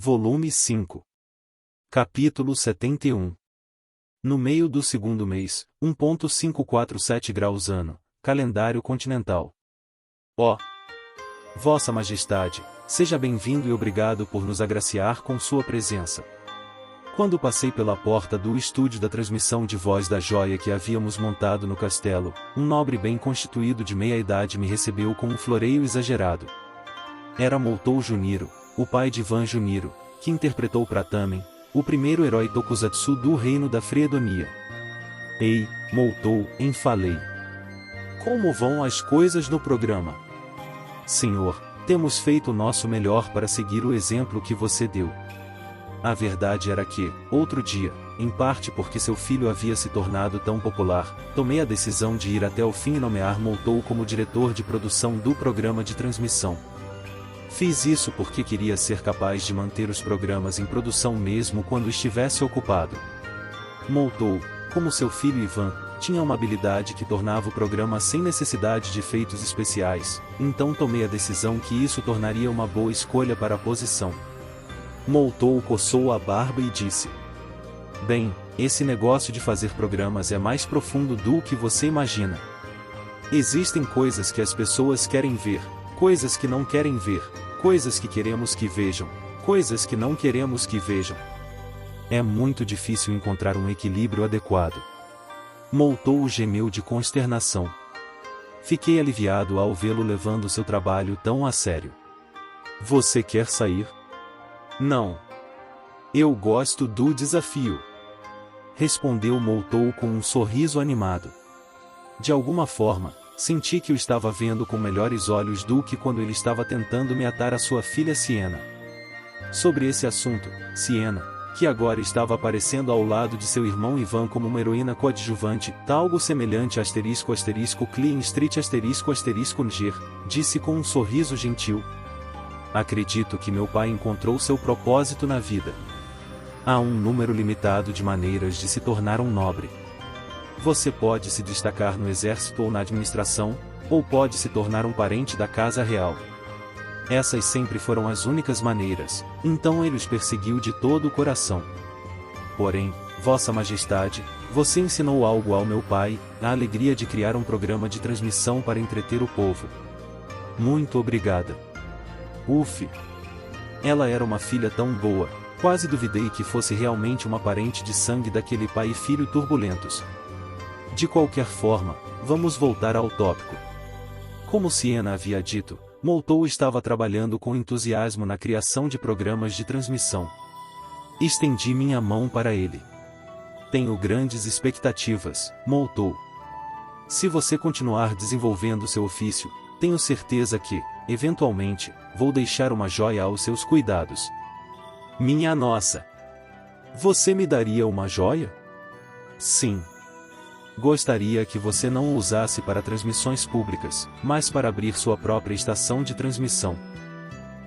Volume 5. Capítulo 71. No meio do segundo mês, 1.547 graus ano, calendário continental. Ó Vossa Majestade, seja bem-vindo e obrigado por nos agraciar com sua presença. Quando passei pela porta do estúdio da transmissão de voz da joia que havíamos montado no castelo, um nobre bem constituído de meia-idade me recebeu com um floreio exagerado. Era Moutou Juniro, o pai de Van Juniro, que interpretou Pratamen, o primeiro herói tokusatsu do reino da Freedonia. Ei, Moutou, enfalei. Como vão as coisas no programa? Senhor, temos feito o nosso melhor para seguir o exemplo que você deu. A verdade era que, outro dia, em parte porque seu filho havia se tornado tão popular, tomei a decisão de ir até o fim e nomear Moutou como diretor de produção do programa de transmissão. Fiz isso porque queria ser capaz de manter os programas em produção mesmo quando estivesse ocupado. Moutou, como seu filho Ivan, tinha uma habilidade que tornava o programa sem necessidade de efeitos especiais, então tomei a decisão que isso tornaria uma boa escolha para a posição. Moutou coçou a barba e disse: Bem, esse negócio de fazer programas é mais profundo do que você imagina. Existem coisas que as pessoas querem ver, coisas que não querem ver, coisas que queremos que vejam, coisas que não queremos que vejam. É muito difícil encontrar um equilíbrio adequado. Moutou gemeu de consternação. Fiquei aliviado ao vê-lo levando seu trabalho tão a sério. Você quer sair? Não. Eu gosto do desafio. Respondeu Moutou com um sorriso animado. De alguma forma, senti que o estava vendo com melhores olhos do que quando ele estava tentando me atar à sua filha Siena. Sobre esse assunto, Siena, que agora estava aparecendo ao lado de seu irmão Ivan como uma heroína coadjuvante, algo semelhante a **Clean Street **Nger, disse com um sorriso gentil: Acredito que meu pai encontrou seu propósito na vida. Há um número limitado de maneiras de se tornar um nobre. Você pode se destacar no exército ou na administração, ou pode se tornar um parente da casa real. Essas sempre foram as únicas maneiras, então ele os perseguiu de todo o coração. Porém, Vossa Majestade, você ensinou algo ao meu pai, a alegria de criar um programa de transmissão para entreter o povo. Muito obrigada. Uf! Ela era uma filha tão boa, quase duvidei que fosse realmente uma parente de sangue daquele pai e filho turbulentos. De qualquer forma, vamos voltar ao tópico. Como Siena havia dito, Moutou estava trabalhando com entusiasmo na criação de programas de transmissão. Estendi minha mão para ele. Tenho grandes expectativas, Moutou. Se você continuar desenvolvendo seu ofício, tenho certeza que, eventualmente, vou deixar uma joia aos seus cuidados. Minha nossa! Você me daria uma joia? Sim. Gostaria que você não o usasse para transmissões públicas, mas para abrir sua própria estação de transmissão.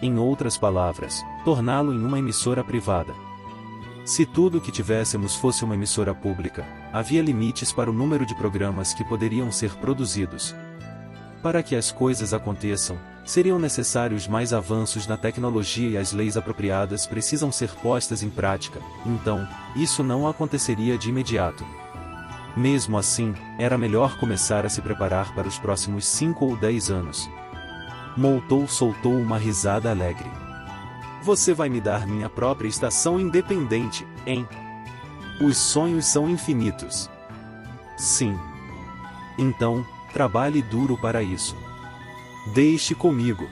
Em outras palavras, torná-lo em uma emissora privada. Se tudo o que tivéssemos fosse uma emissora pública, havia limites para o número de programas que poderiam ser produzidos. Para que as coisas aconteçam, seriam necessários mais avanços na tecnologia e as leis apropriadas precisam ser postas em prática, então, isso não aconteceria de imediato. Mesmo assim, era melhor começar a se preparar para os próximos 5 ou 10 anos. Moutou soltou uma risada alegre. Você vai me dar minha própria estação independente, hein? Os sonhos são infinitos. Sim. Então, trabalhe duro para isso. Deixe comigo.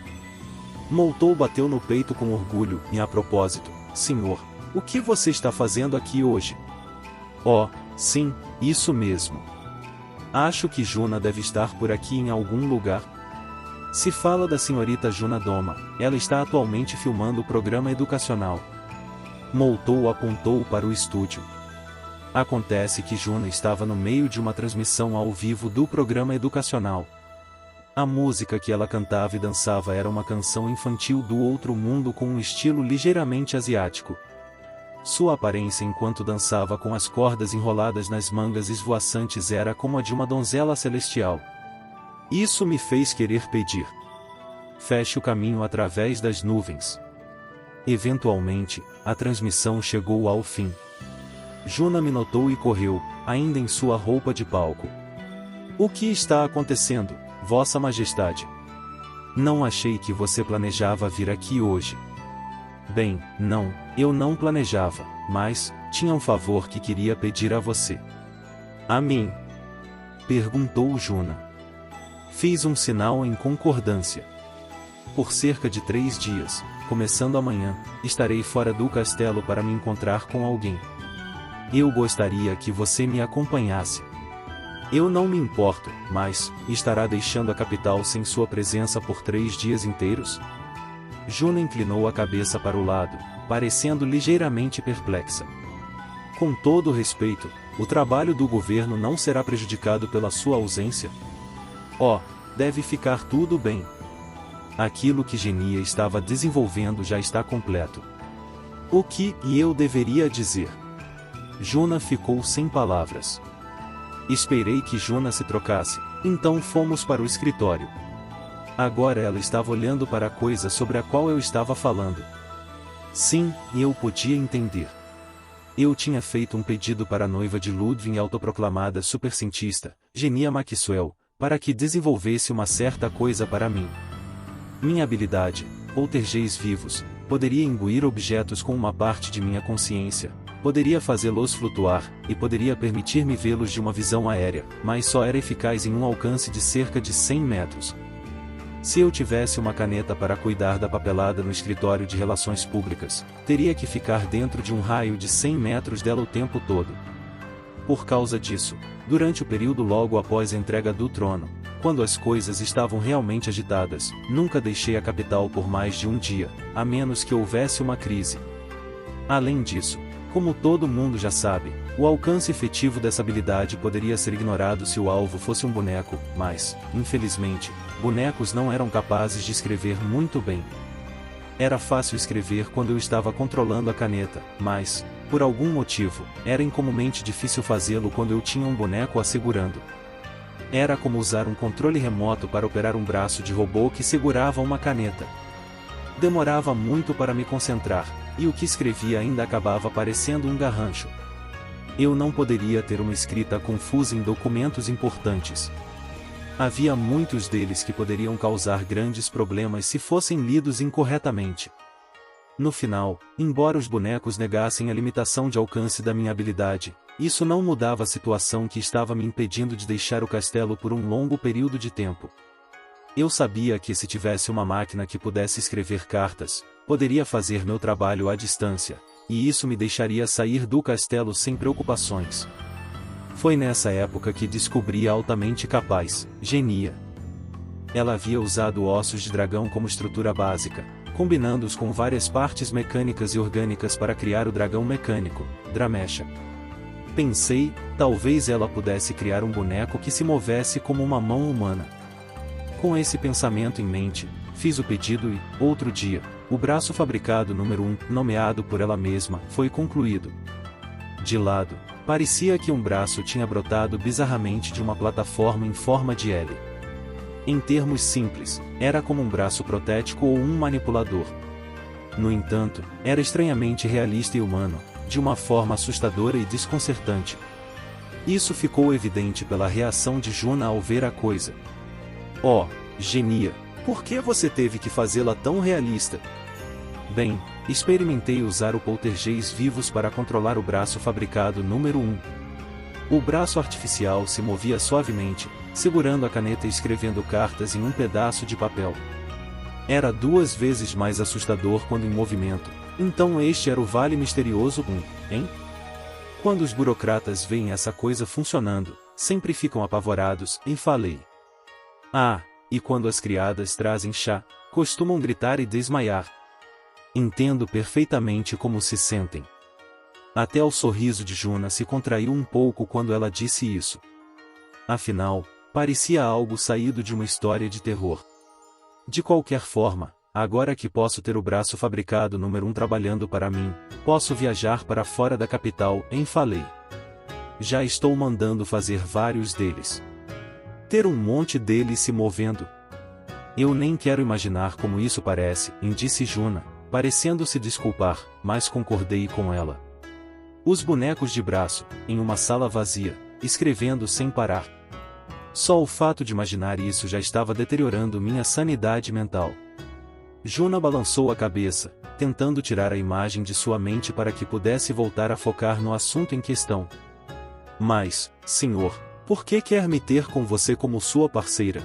Moutou bateu no peito com orgulho, e a propósito, senhor, o que você está fazendo aqui hoje? Oh, sim, isso mesmo. Acho que Juna deve estar por aqui em algum lugar. Se fala da senhorita Juna Doma, ela está atualmente filmando o programa educacional. Moutou apontou para o estúdio. Acontece que Juna estava no meio de uma transmissão ao vivo do programa educacional. A música que ela cantava e dançava era uma canção infantil do outro mundo com um estilo ligeiramente asiático. Sua aparência enquanto dançava com as cordas enroladas nas mangas esvoaçantes era como a de uma donzela celestial. Isso me fez querer pedir: feche o caminho através das nuvens. Eventualmente, a transmissão chegou ao fim. Juna me notou e correu, ainda em sua roupa de palco. O que está acontecendo, Vossa Majestade? Não achei que você planejava vir aqui hoje. Bem, não, eu não planejava, mas tinha um favor que queria pedir a você. A mim? Perguntou Juna. Fiz um sinal em concordância. Por cerca de 3 dias, começando amanhã, estarei fora do castelo para me encontrar com alguém. Eu gostaria que você me acompanhasse. Eu não me importo, mas estará deixando a capital sem sua presença por 3 dias inteiros? Juna inclinou a cabeça para o lado, parecendo ligeiramente perplexa. Com todo respeito, o trabalho do governo não será prejudicado pela sua ausência? Oh, deve ficar tudo bem. Aquilo que Genia estava desenvolvendo já está completo. O que eu deveria dizer? Juna ficou sem palavras. Esperei que Juna se trocasse, então fomos para o escritório. Agora ela estava olhando para a coisa sobre a qual eu estava falando. Sim, eu podia entender. Eu tinha feito um pedido para a noiva de Ludwig e autoproclamada supercientista, Genia Maxwell, para que desenvolvesse uma certa coisa para mim. Minha habilidade, poltergeist vivos, poderia imbuir objetos com uma parte de minha consciência, poderia fazê-los flutuar, e poderia permitir-me vê-los de uma visão aérea, mas só era eficaz em um alcance de cerca de 100 metros. Se eu tivesse uma caneta para cuidar da papelada no escritório de relações públicas, teria que ficar dentro de um raio de 100 metros dela o tempo todo. Por causa disso, durante o período logo após a entrega do trono, quando as coisas estavam realmente agitadas, nunca deixei a capital por mais de um dia, a menos que houvesse uma crise. Além disso, como todo mundo já sabe, o alcance efetivo dessa habilidade poderia ser ignorado se o alvo fosse um boneco, mas, infelizmente, bonecos não eram capazes de escrever muito bem. Era fácil escrever quando eu estava controlando a caneta, mas, por algum motivo, era incomumente difícil fazê-lo quando eu tinha um boneco a segurando. Era como usar um controle remoto para operar um braço de robô que segurava uma caneta. Demorava muito para me concentrar, e o que escrevia ainda acabava parecendo um garrancho. Eu não poderia ter uma escrita confusa em documentos importantes. Havia muitos deles que poderiam causar grandes problemas se fossem lidos incorretamente. No final, embora os bonecos negassem a limitação de alcance da minha habilidade, isso não mudava a situação que estava me impedindo de deixar o castelo por um longo período de tempo. Eu sabia que se tivesse uma máquina que pudesse escrever cartas, poderia fazer meu trabalho à distância, e isso me deixaria sair do castelo sem preocupações. Foi nessa época que descobri a altamente capaz, Genia. Ela havia usado ossos de dragão como estrutura básica, combinando-os com várias partes mecânicas e orgânicas para criar o dragão mecânico, Dramesha. Pensei, talvez ela pudesse criar um boneco que se movesse como uma mão humana. Com esse pensamento em mente, fiz o pedido e, outro dia, o braço fabricado número 1, nomeado por ela mesma, foi concluído. De lado, parecia que um braço tinha brotado bizarramente de uma plataforma em forma de L. Em termos simples, era como um braço protético ou um manipulador. No entanto, era estranhamente realista e humano, de uma forma assustadora e desconcertante. Isso ficou evidente pela reação de Juna ao ver a coisa. Oh, Genia, por que você teve que fazê-la tão realista? Bem, experimentei usar o poltergeist vivos para controlar o braço fabricado número 1. O braço artificial se movia suavemente, segurando a caneta e escrevendo cartas em um pedaço de papel. Era 2 vezes mais assustador quando em movimento, então este era o Vale Misterioso 1, hein? Quando os burocratas veem essa coisa funcionando, sempre ficam apavorados, e falei. Ah, e quando as criadas trazem chá, costumam gritar e desmaiar. Entendo perfeitamente como se sentem. Até o sorriso de Juna se contraiu um pouco quando ela disse isso. Afinal, parecia algo saído de uma história de terror. De qualquer forma, agora que posso ter o braço fabricado número 1 trabalhando para mim, posso viajar para fora da capital, falei. Já estou mandando fazer vários deles. Ter um monte deles se movendo. Eu nem quero imaginar como isso parece, disse Juna, parecendo se desculpar, mas concordei com ela. Os bonecos de braço, em uma sala vazia, escrevendo sem parar. Só o fato de imaginar isso já estava deteriorando minha sanidade mental. Juna balançou a cabeça, tentando tirar a imagem de sua mente para que pudesse voltar a focar no assunto em questão. Mas, senhor, por que quer me ter com você como sua parceira?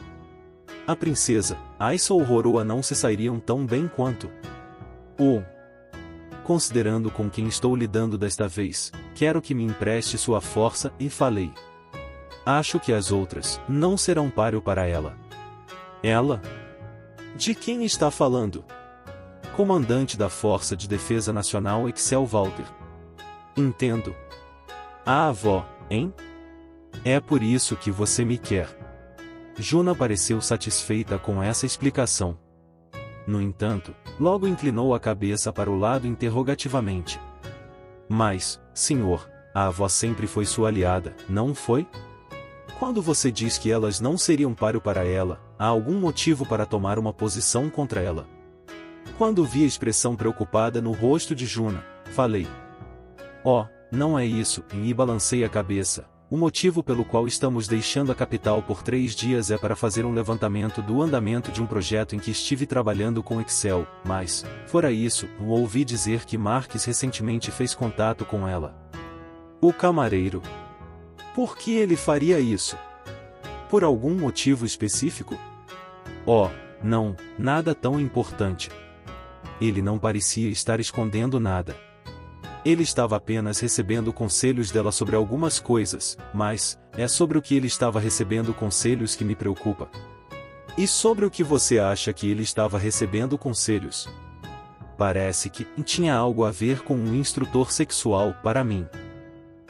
A princesa, Aissa ou Roroa não se sairiam tão bem quanto. Considerando com quem estou lidando desta vez, quero que me empreste sua força e falei. Acho que as outras não serão páreo para ela. Ela? De quem está falando? Comandante da Força de Defesa Nacional Excel Walter. Entendo. A avó, hein? É por isso que você me quer. Juna pareceu satisfeita com essa explicação. No entanto, logo inclinou a cabeça para o lado interrogativamente. Mas, senhor, a avó sempre foi sua aliada, não foi? Quando você diz que elas não seriam páreo para ela, há algum motivo para tomar uma posição contra ela? Quando vi a expressão preocupada no rosto de Juna, falei. Não é isso, e balancei a cabeça. O motivo pelo qual estamos deixando a capital por 3 dias é para fazer um levantamento do andamento de um projeto em que estive trabalhando com Excel, mas, fora isso, ouvi dizer que Marques recentemente fez contato com ela. O camareiro. Por que ele faria isso? Por algum motivo específico? Não, nada tão importante. Ele não parecia estar escondendo nada. Ele estava apenas recebendo conselhos dela sobre algumas coisas, mas é sobre o que ele estava recebendo conselhos que me preocupa. E sobre o que você acha que ele estava recebendo conselhos? Parece que tinha algo a ver com um instrutor sexual para mim.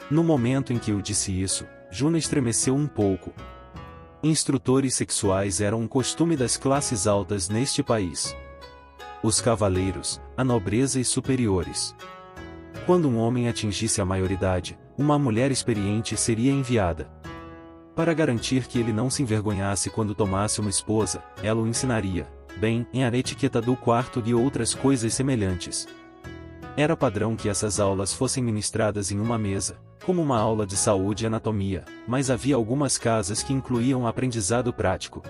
No momento em que eu disse isso, Juna estremeceu um pouco. Instrutores sexuais eram um costume das classes altas neste país. Os cavaleiros, a nobreza e superiores. Quando um homem atingisse a maioridade, uma mulher experiente seria enviada. Para garantir que ele não se envergonhasse quando tomasse uma esposa, ela o ensinaria, bem, em a etiqueta do quarto e outras coisas semelhantes. Era padrão que essas aulas fossem ministradas em uma mesa, como uma aula de saúde e anatomia, mas havia algumas casas que incluíam aprendizado prático.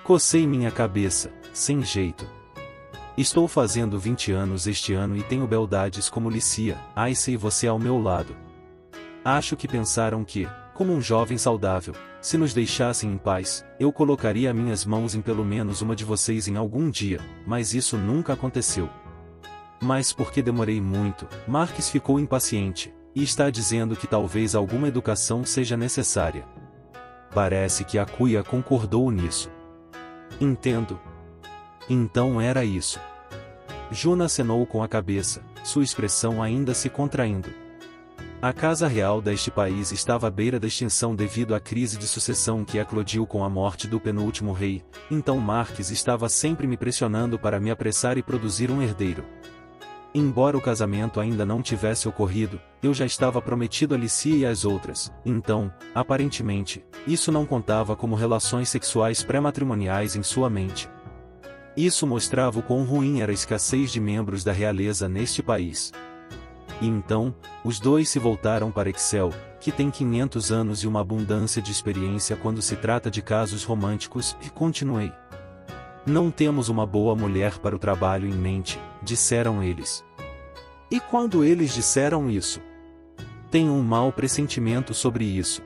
Cocei minha cabeça, sem jeito. Estou fazendo 20 anos este ano e tenho beldades como Licia, Aissa e você ao meu lado. Acho que pensaram que, como um jovem saudável, se nos deixassem em paz, eu colocaria minhas mãos em pelo menos uma de vocês em algum dia, mas isso nunca aconteceu. Mas porque demorei muito, Marques ficou impaciente, e está dizendo que talvez alguma educação seja necessária. Parece que a Cuia concordou nisso. Entendo. Então era isso. Juna acenou com a cabeça, sua expressão ainda se contraindo. A casa real deste país estava à beira da extinção devido à crise de sucessão que eclodiu com a morte do penúltimo rei, então Marques estava sempre me pressionando para me apressar e produzir um herdeiro. Embora o casamento ainda não tivesse ocorrido, eu já estava prometido a Licia e às outras, então, aparentemente, isso não contava como relações sexuais pré-matrimoniais em sua mente. Isso mostrava o quão ruim era a escassez de membros da realeza neste país. E então, os dois se voltaram para Excel, que tem 500 anos e uma abundância de experiência quando se trata de casos românticos, e continuei. Não temos uma boa mulher para o trabalho em mente, disseram eles. E quando eles disseram isso? Tenho um mau pressentimento sobre isso.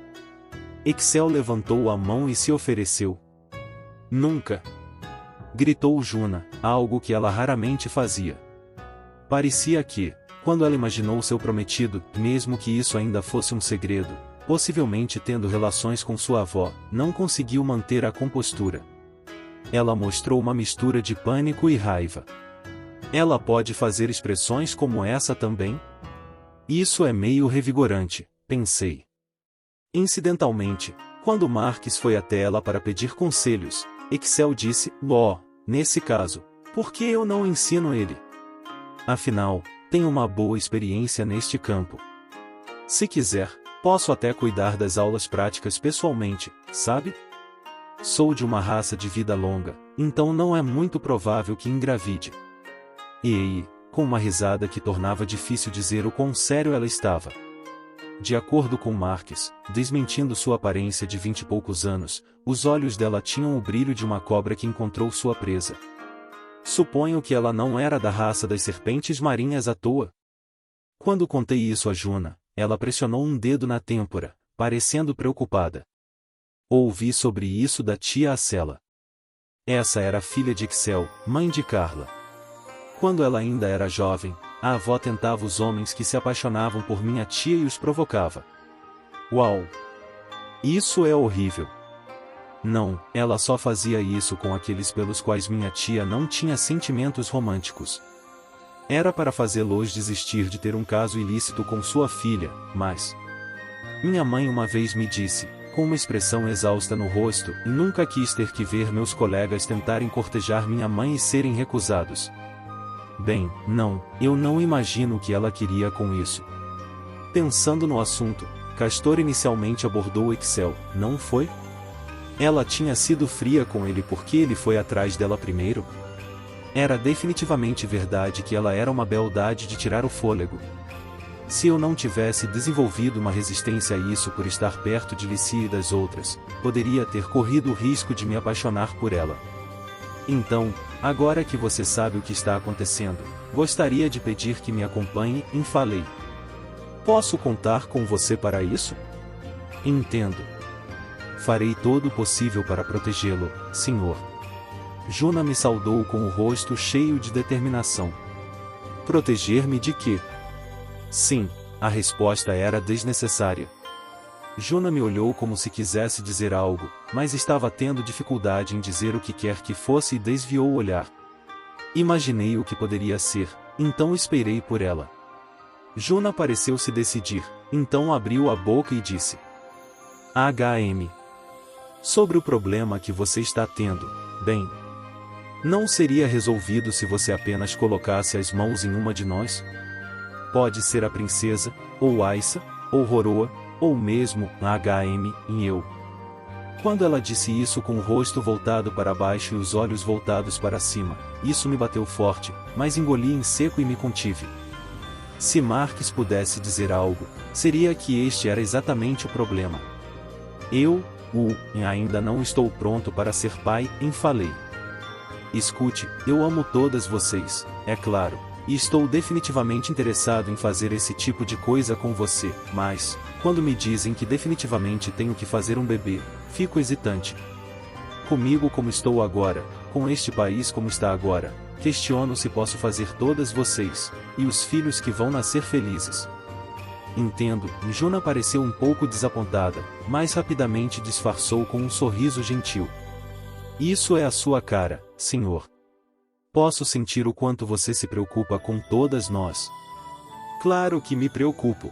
Excel levantou a mão e se ofereceu. Nunca! Gritou Juna, algo que ela raramente fazia. Parecia que, quando ela imaginou seu prometido, mesmo que isso ainda fosse um segredo, possivelmente tendo relações com sua avó, não conseguiu manter a compostura. Ela mostrou uma mistura de pânico e raiva. Ela pode fazer expressões como essa também? Isso é meio revigorante, pensei. Incidentalmente, quando Marques foi até ela para pedir conselhos, Excel disse, nesse caso, por que eu não ensino ele? Afinal, tenho uma boa experiência neste campo. Se quiser, posso até cuidar das aulas práticas pessoalmente, sabe? Sou de uma raça de vida longa, então não é muito provável que engravide. E, com uma risada que tornava difícil dizer o quão sério ela estava. De acordo com Marques, desmentindo sua aparência de 20 e poucos anos, os olhos dela tinham o brilho de uma cobra que encontrou sua presa. Suponho que ela não era da raça das serpentes marinhas à toa. Quando contei isso a Juna, ela pressionou um dedo na têmpora, parecendo preocupada. Ouvi sobre isso da tia Acela. Essa era a filha de Ixel, mãe de Carla. Quando ela ainda era jovem, a avó tentava os homens que se apaixonavam por minha tia e os provocava. Uau! Isso é horrível. Não, ela só fazia isso com aqueles pelos quais minha tia não tinha sentimentos românticos. Era para fazê-los desistir de ter um caso ilícito com sua filha, mas... Minha mãe uma vez me disse, com uma expressão exausta no rosto, e nunca quis ter que ver meus colegas tentarem cortejar minha mãe e serem recusados. Bem, não, eu não imagino o que ela queria com isso. Pensando no assunto, Castor inicialmente abordou Ixel, não foi? Ela tinha sido fria com ele porque ele foi atrás dela primeiro? Era definitivamente verdade que ela era uma beldade de tirar o fôlego. Se eu não tivesse desenvolvido uma resistência a isso por estar perto de Licia e das outras, poderia ter corrido o risco de me apaixonar por ela. Então, agora que você sabe o que está acontecendo, gostaria de pedir que me acompanhe, falei. Posso contar com você para isso? Entendo. Farei todo o possível para protegê-lo, senhor. Juna me saudou com o rosto cheio de determinação. Proteger-me de quê? Sim, a resposta era desnecessária. Juna me olhou como se quisesse dizer algo, mas estava tendo dificuldade em dizer o que quer que fosse e desviou o olhar. Imaginei o que poderia ser, então esperei por ela. Juna pareceu se decidir, então abriu a boca e disse: HM. Sobre o problema que você está tendo, bem, não seria resolvido se você apenas colocasse as mãos em uma de nós? Pode ser a princesa, ou Aissa, ou Roroa, ou mesmo HM em eu. Quando ela disse isso com o rosto voltado para baixo e os olhos voltados para cima, isso me bateu forte, mas engoli em seco e me contive. Se Marques pudesse dizer algo, seria que este era exatamente o problema. Eu, ainda não estou pronto para ser pai, falei. Escute, eu amo todas vocês, é claro, e estou definitivamente interessado em fazer esse tipo de coisa com você, mas, quando me dizem que definitivamente tenho que fazer um bebê, fico hesitante. Comigo como estou agora, com este país como está agora, questiono se posso fazer todas vocês, e os filhos que vão nascer felizes. Entendo, Juna pareceu um pouco desapontada, mas rapidamente disfarçou com um sorriso gentil. Isso é a sua cara, senhor. Posso sentir o quanto você se preocupa com todas nós. Claro que me preocupo.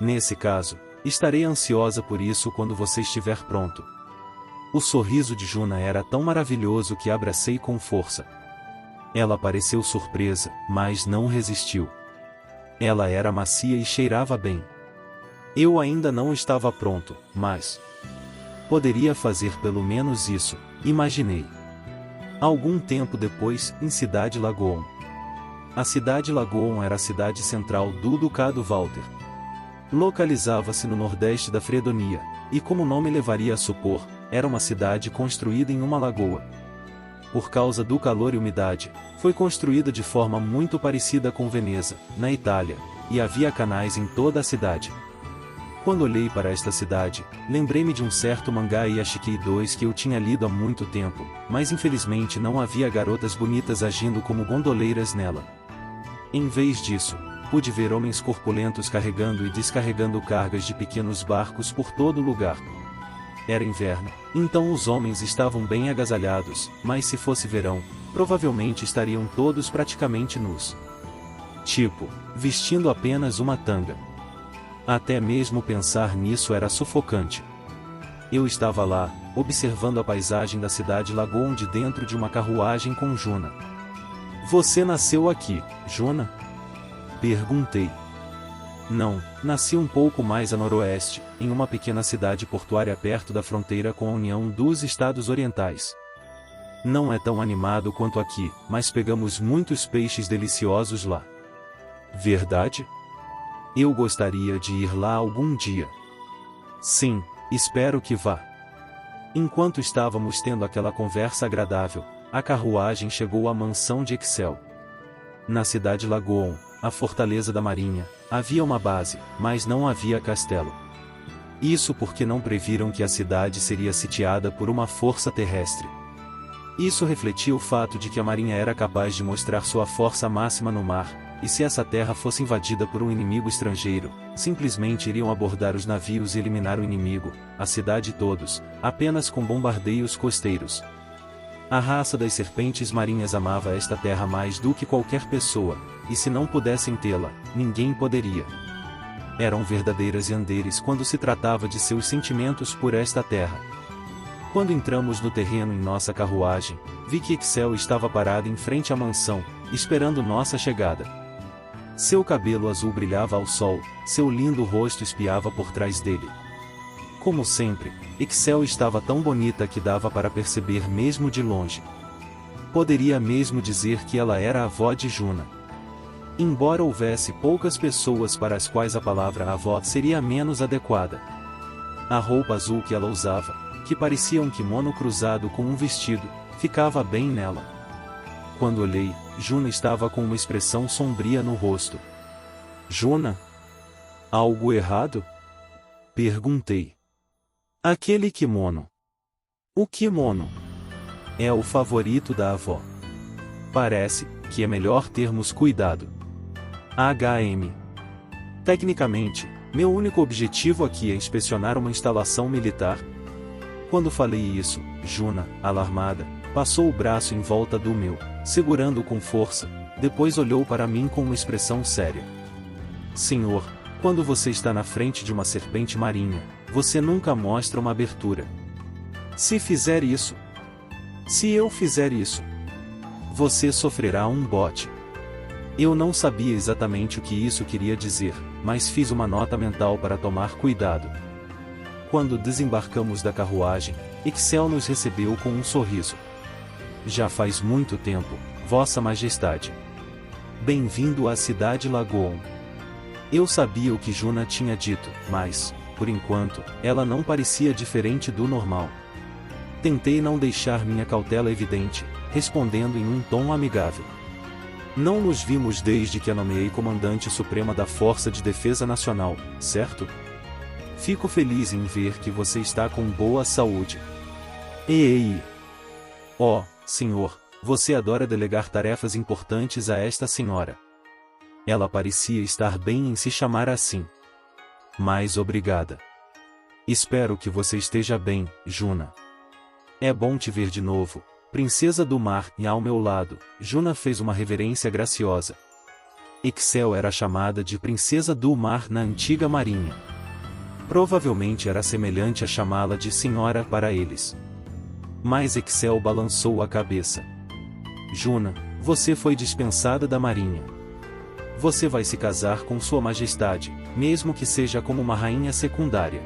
Nesse caso, estarei ansiosa por isso quando você estiver pronto. O sorriso de Juna era tão maravilhoso que abracei com força. Ela pareceu surpresa, mas não resistiu. Ela era macia e cheirava bem. Eu ainda não estava pronto, mas... poderia fazer pelo menos isso, imaginei. Algum tempo depois, em Cidade Lagoon. A Cidade Lagoon era a cidade central do Ducado Walter. Localizava-se no nordeste da Fredonia, e como o nome levaria a supor, era uma cidade construída em uma lagoa. Por causa do calor e umidade, foi construída de forma muito parecida com Veneza, na Itália, e havia canais em toda a cidade. Quando olhei para esta cidade, lembrei-me de um certo mangá Yashikei 2 que eu tinha lido há muito tempo, mas infelizmente não havia garotas bonitas agindo como gondoleiras nela. Em vez disso, pude ver homens corpulentos carregando e descarregando cargas de pequenos barcos por todo lugar. Era inverno, então os homens estavam bem agasalhados, mas se fosse verão, provavelmente estariam todos praticamente nus. Tipo, vestindo apenas uma tanga. Até mesmo pensar nisso era sufocante. Eu estava lá, observando a paisagem da cidade Lagoon de dentro de uma carruagem com Juna. Você nasceu aqui, Juna? Perguntei. Não, nasci um pouco mais a noroeste, em uma pequena cidade portuária perto da fronteira com a União dos Estados Orientais. Não é tão animado quanto aqui, mas pegamos muitos peixes deliciosos lá. Verdade? Eu gostaria de ir lá algum dia. Sim, espero que vá. Enquanto estávamos tendo aquela conversa agradável, a carruagem chegou à mansão de Excel. Na cidade Lagoon, a fortaleza da marinha, havia uma base, mas não havia castelo. Isso porque não previram que a cidade seria sitiada por uma força terrestre. Isso refletia o fato de que a marinha era capaz de mostrar sua força máxima no mar, e se essa terra fosse invadida por um inimigo estrangeiro, simplesmente iriam abordar os navios e eliminar o inimigo, a cidade e todos, apenas com bombardeios costeiros. A raça das serpentes marinhas amava esta terra mais do que qualquer pessoa, e se não pudessem tê-la, ninguém poderia. Eram verdadeiras yanderes quando se tratava de seus sentimentos por esta terra. Quando entramos no terreno em nossa carruagem, vi que Excel estava parado em frente à mansão, esperando nossa chegada. Seu cabelo azul brilhava ao sol, seu lindo rosto espiava por trás dele. Como sempre, Excel estava tão bonita que dava para perceber mesmo de longe. Poderia mesmo dizer que ela era a avó de Juna. Embora houvesse poucas pessoas para as quais a palavra avó seria menos adequada. A roupa azul que ela usava, que parecia um kimono cruzado com um vestido, ficava bem nela. Quando olhei, Juna estava com uma expressão sombria no rosto. Juna? Algo errado? Perguntei. Aquele kimono. O kimono é o favorito da avó. Parece que é melhor termos cuidado. HM. Tecnicamente, meu único objetivo aqui é inspecionar uma instalação militar. Quando falei isso, Juna, alarmada, passou o braço em volta do meu, segurando com força, depois olhou para mim com uma expressão séria. Senhor, quando você está na frente de uma serpente marinha, você nunca mostra uma abertura. Se eu fizer isso, você sofrerá um bote. Eu não sabia exatamente o que isso queria dizer, mas fiz uma nota mental para tomar cuidado. Quando desembarcamos da carruagem, Excel nos recebeu com um sorriso. Já faz muito tempo, Vossa Majestade. Bem-vindo à cidade Lagoon. Eu sabia o que Juna tinha dito, mas, por enquanto, ela não parecia diferente do normal. Tentei não deixar minha cautela evidente, respondendo em um tom amigável. Não nos vimos desde que a nomeei comandante suprema da Força de Defesa Nacional, certo? Fico feliz em ver que você está com boa saúde. Ei! Oh, senhor, você adora delegar tarefas importantes a esta senhora. Ela parecia estar bem em se chamar assim. Mas obrigada. Espero que você esteja bem, Juna. É bom te ver de novo, princesa do mar, e ao meu lado, Juna fez uma reverência graciosa. Excel era chamada de princesa do mar na antiga marinha. Provavelmente era semelhante a chamá-la de senhora para eles. Mas Excel balançou a cabeça. Juna, você foi dispensada da marinha. Você vai se casar com Sua Majestade, mesmo que seja como uma rainha secundária.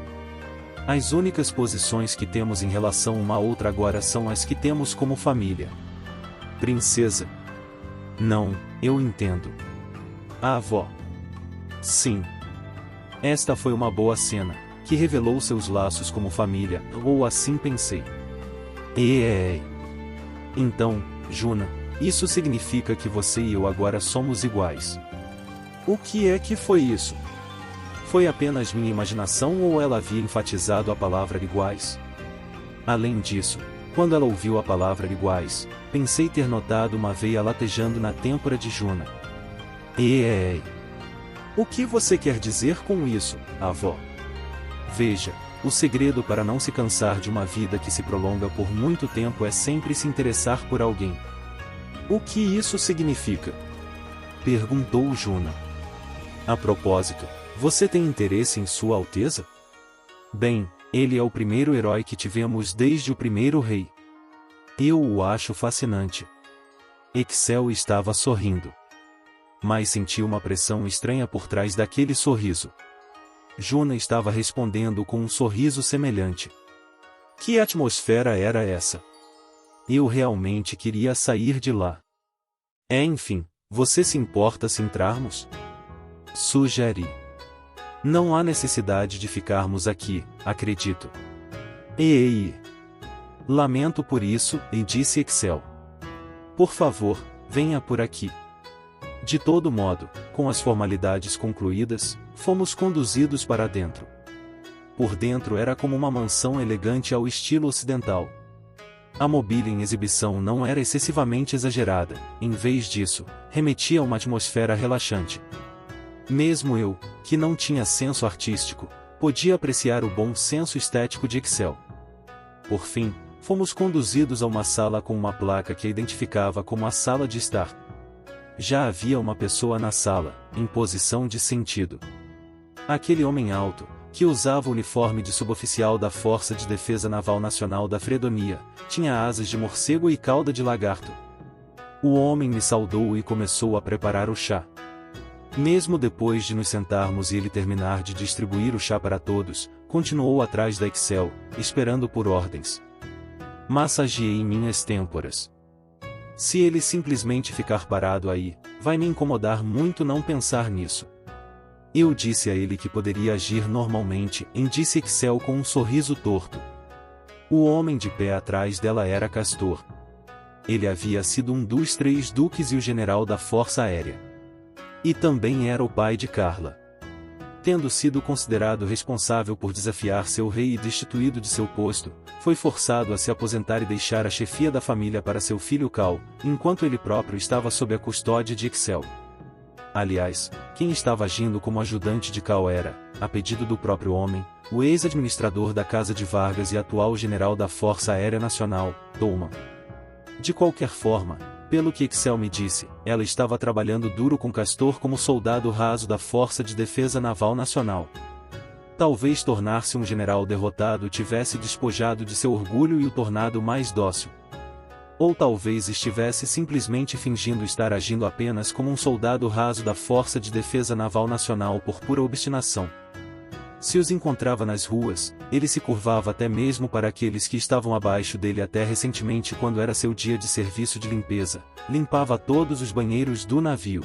As únicas posições que temos em relação uma a outra agora são as que temos como família. Princesa. Não, eu entendo. A avó. Sim. Esta foi uma boa cena, que revelou seus laços como família, ou assim pensei. Então, Juna, isso significa que você e eu agora somos iguais. O que é que foi isso? Foi apenas minha imaginação ou ela havia enfatizado a palavra iguais? Além disso, quando ela ouviu a palavra iguais, pensei ter notado uma veia latejando na têmpora de Juna. O que você quer dizer com isso, avó? Veja, o segredo para não se cansar de uma vida que se prolonga por muito tempo é sempre se interessar por alguém. O que isso significa? Perguntou Juna. A propósito, você tem interesse em Sua Alteza? Bem, ele é o primeiro herói que tivemos desde o primeiro rei. Eu o acho fascinante. Excel estava sorrindo. Mas senti uma pressão estranha por trás daquele sorriso. Juna estava respondendo com um sorriso semelhante. Que atmosfera era essa? Eu realmente queria sair de lá. Enfim, você se importa se entrarmos? Sugeri. Não há necessidade de ficarmos aqui, acredito. Ei. Lamento por isso, e disse Excel. Por favor, venha por aqui. De todo modo, com as formalidades concluídas, fomos conduzidos para dentro. Por dentro era como uma mansão elegante ao estilo ocidental. A mobília em exibição não era excessivamente exagerada, em vez disso, remetia a uma atmosfera relaxante. Mesmo eu, que não tinha senso artístico, podia apreciar o bom senso estético de Excel. Por fim, fomos conduzidos a uma sala com uma placa que a identificava como a sala de estar. Já havia uma pessoa na sala, em posição de sentido. Aquele homem alto, que usava o uniforme de suboficial da Força de Defesa Naval Nacional da Fredonia, tinha asas de morcego e cauda de lagarto. O homem me saudou e começou a preparar o chá. Mesmo depois de nos sentarmos e ele terminar de distribuir o chá para todos, continuou atrás da Excel, esperando por ordens. Massageei minhas têmporas. Se ele simplesmente ficar parado aí, vai me incomodar muito não pensar nisso. Eu disse a ele que poderia agir normalmente, disse Excel com um sorriso torto. O homem de pé atrás dela era Castor. Ele havia sido um dos 3 duques e o general da Força Aérea. E também era o pai de Carla. Tendo sido considerado responsável por desafiar seu rei e destituído de seu posto, foi forçado a se aposentar e deixar a chefia da família para seu filho Cal, enquanto ele próprio estava sob a custódia de Excel. Aliás, quem estava agindo como ajudante de Cal era, a pedido do próprio homem, o ex-administrador da Casa de Vargas e atual general da Força Aérea Nacional, Tolman. De qualquer forma, pelo que Excel me disse, ela estava trabalhando duro com Castor como soldado raso da Força de Defesa Naval Nacional. Talvez tornar-se um general derrotado tivesse despojado de seu orgulho e o tornado mais dócil. Ou talvez estivesse simplesmente fingindo estar agindo apenas como um soldado raso da Força de Defesa Naval Nacional por pura obstinação. Se os encontrava nas ruas, ele se curvava até mesmo para aqueles que estavam abaixo dele até recentemente quando era seu dia de serviço de limpeza, limpava todos os banheiros do navio.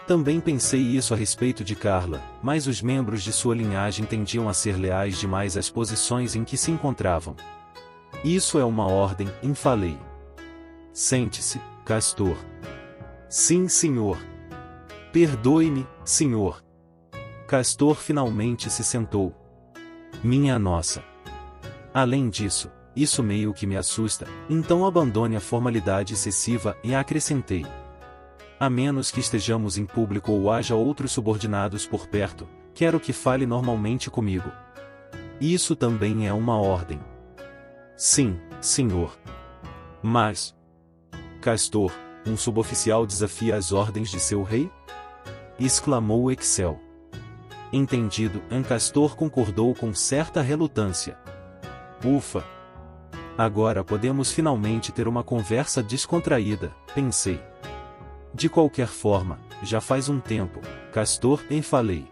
Também pensei isso a respeito de Carla, mas os membros de sua linhagem tendiam a ser leais demais às posições em que se encontravam. Isso é uma ordem, falei. Sente-se, Castor. Sim, senhor. Perdoe-me, senhor. Castor finalmente se sentou. Minha nossa. Além disso, isso meio que me assusta, então abandone a formalidade excessiva e acrescentei. A menos que estejamos em público ou haja outros subordinados por perto, quero que fale normalmente comigo. Isso também é uma ordem. Sim, senhor. Mas... Castor, um suboficial desafia as ordens de seu rei? Exclamou Excel. Entendido, Castor concordou com certa relutância. Ufa! Agora podemos finalmente ter uma conversa descontraída, pensei. De qualquer forma, já faz um tempo, Castor, falei.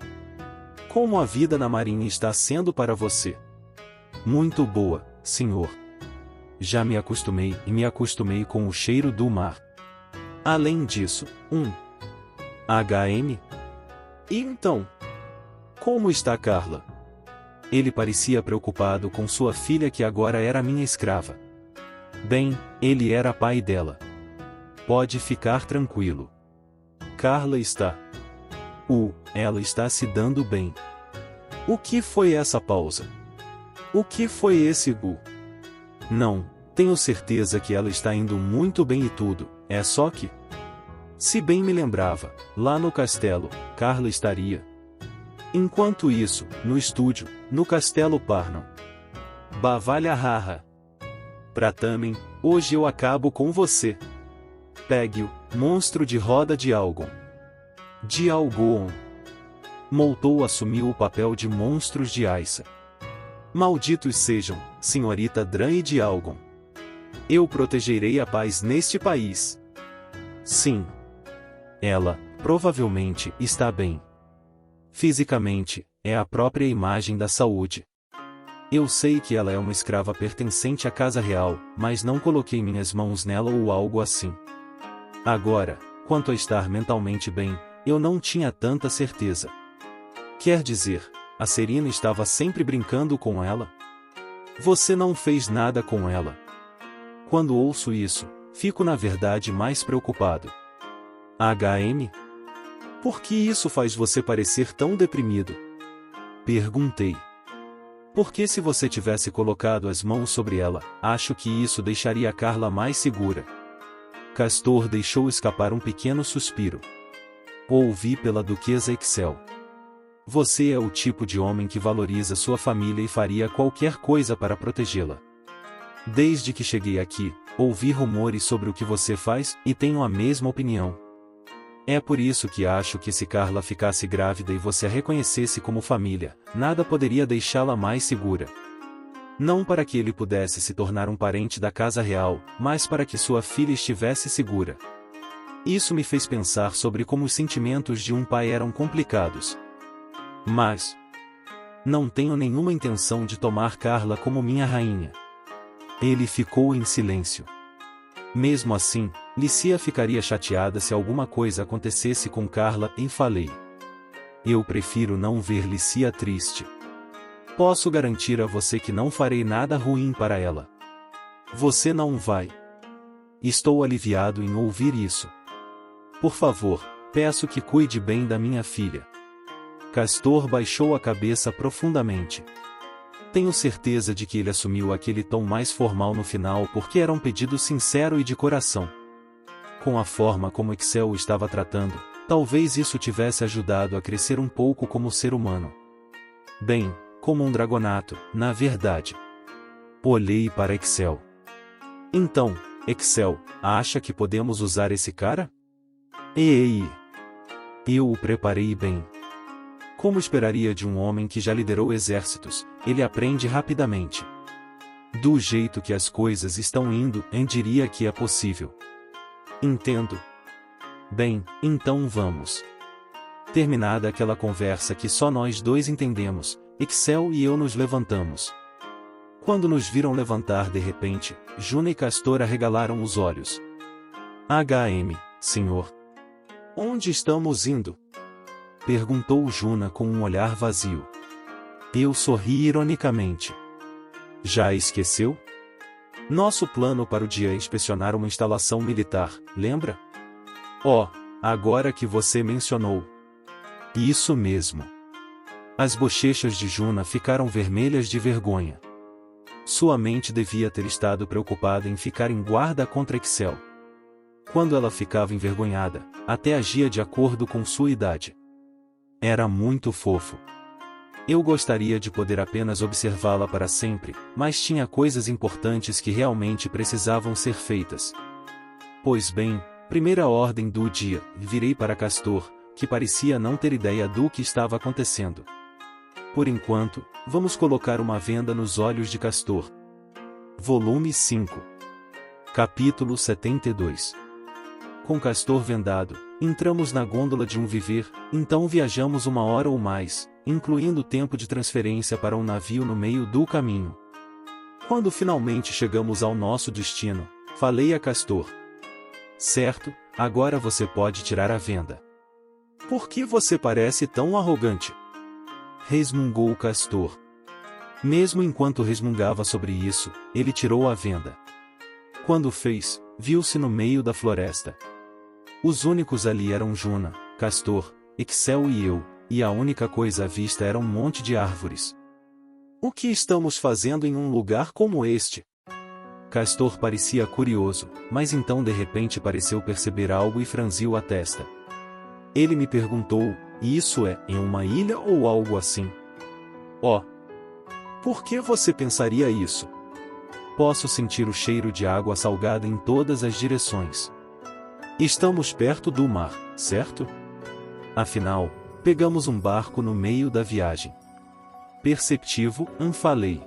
Como a vida na marinha está sendo para você? Muito boa, senhor. Já me acostumei com o cheiro do mar. Além disso, HM? E então? Como está Carla? Ele parecia preocupado com sua filha que agora era minha escrava. Bem, ele era pai dela. Pode ficar tranquilo. Carla está... ela está se dando bem. O que foi essa pausa? O que foi esse Não, tenho certeza que ela está indo muito bem e tudo, é só que... Se bem me lembrava, lá no castelo, Carla estaria... Enquanto isso, no estúdio, no Castelo Parnell. Bavalha haha. Pratamen, hoje eu acabo com você. Pegue-o, monstro de roda de Algon. De Algon. Moltou assumiu o papel de monstros de Aissa. Malditos sejam, senhorita Dran e de Algon. Eu protegerei a paz neste país. Sim. Ela, provavelmente, está bem. Fisicamente, é a própria imagem da saúde. Eu sei que ela é uma escrava pertencente à casa real, mas não coloquei minhas mãos nela ou algo assim. Agora, quanto a estar mentalmente bem, eu não tinha tanta certeza. Quer dizer, a Serena estava sempre brincando com ela? Você não fez nada com ela. Quando ouço isso, fico na verdade mais preocupado. HM? Por que isso faz você parecer tão deprimido? Perguntei. Porque se você tivesse colocado as mãos sobre ela, acho que isso deixaria Carla mais segura. Castor deixou escapar um pequeno suspiro. Ouvi pela Duquesa Excel. Você é o tipo de homem que valoriza sua família e faria qualquer coisa para protegê-la. Desde que cheguei aqui, ouvi rumores sobre o que você faz e tenho a mesma opinião. É por isso que acho que se Carla ficasse grávida e você a reconhecesse como família, nada poderia deixá-la mais segura. Não para que ele pudesse se tornar um parente da casa real, mas para que sua filha estivesse segura. Isso me fez pensar sobre como os sentimentos de um pai eram complicados. Mas não tenho nenhuma intenção de tomar Carla como minha rainha. Ele ficou em silêncio. Mesmo assim, Lícia ficaria chateada se alguma coisa acontecesse com Carla e falei. Eu prefiro não ver Lícia triste. Posso garantir a você que não farei nada ruim para ela. Você não vai. Estou aliviado em ouvir isso. Por favor, peço que cuide bem da minha filha. Castor baixou a cabeça profundamente. Tenho certeza de que ele assumiu aquele tom mais formal no final porque era um pedido sincero e de coração. Com a forma como Excel o estava tratando, talvez isso tivesse ajudado a crescer um pouco como ser humano. Bem, como um dragonato, na verdade. Olhei para Excel. Então, Excel, acha que podemos usar esse cara? Ei! Eu o preparei bem. Como esperaria de um homem que já liderou exércitos, ele aprende rapidamente. Do jeito que as coisas estão indo, eu diria que é possível. Entendo. Bem, então vamos. Terminada aquela conversa que só nós dois entendemos, Excel e eu nos levantamos. Quando nos viram levantar de repente, Juna e Castor arregalaram os olhos. HM, senhor. Onde estamos indo? Perguntou Juna com um olhar vazio. Eu sorri ironicamente. Já esqueceu? Nosso plano para o dia é inspecionar uma instalação militar, lembra? Oh, agora que você mencionou. Isso mesmo. As bochechas de Juna ficaram vermelhas de vergonha. Sua mente devia ter estado preocupada em ficar em guarda contra Excel. Quando ela ficava envergonhada, até agia de acordo com sua idade. Era muito fofo. Eu gostaria de poder apenas observá-la para sempre, mas tinha coisas importantes que realmente precisavam ser feitas. Pois bem, primeira ordem do dia, virei para Castor, que parecia não ter ideia do que estava acontecendo. Por enquanto, vamos colocar uma venda nos olhos de Castor. Volume 5. Capítulo 72. Com Castor vendado, entramos na gôndola de um viver, então viajamos 1 hora ou mais, incluindo tempo de transferência para um navio no meio do caminho. Quando finalmente chegamos ao nosso destino, falei a Castor. Certo, agora você pode tirar a venda. Por que você parece tão arrogante? Resmungou Castor. Mesmo enquanto resmungava sobre isso, ele tirou a venda. Quando fez, viu-se no meio da floresta. Os únicos ali eram Juna, Castor, Excel e eu, e a única coisa à vista era um monte de árvores. O que estamos fazendo em um lugar como este? Castor parecia curioso, mas então de repente pareceu perceber algo e franziu a testa. Ele me perguntou, isso é em uma ilha ou algo assim? Oh! Por que você pensaria isso? Posso sentir o cheiro de água salgada em todas as direções. Estamos perto do mar, certo? Afinal, pegamos um barco no meio da viagem. Perceptivo, falei.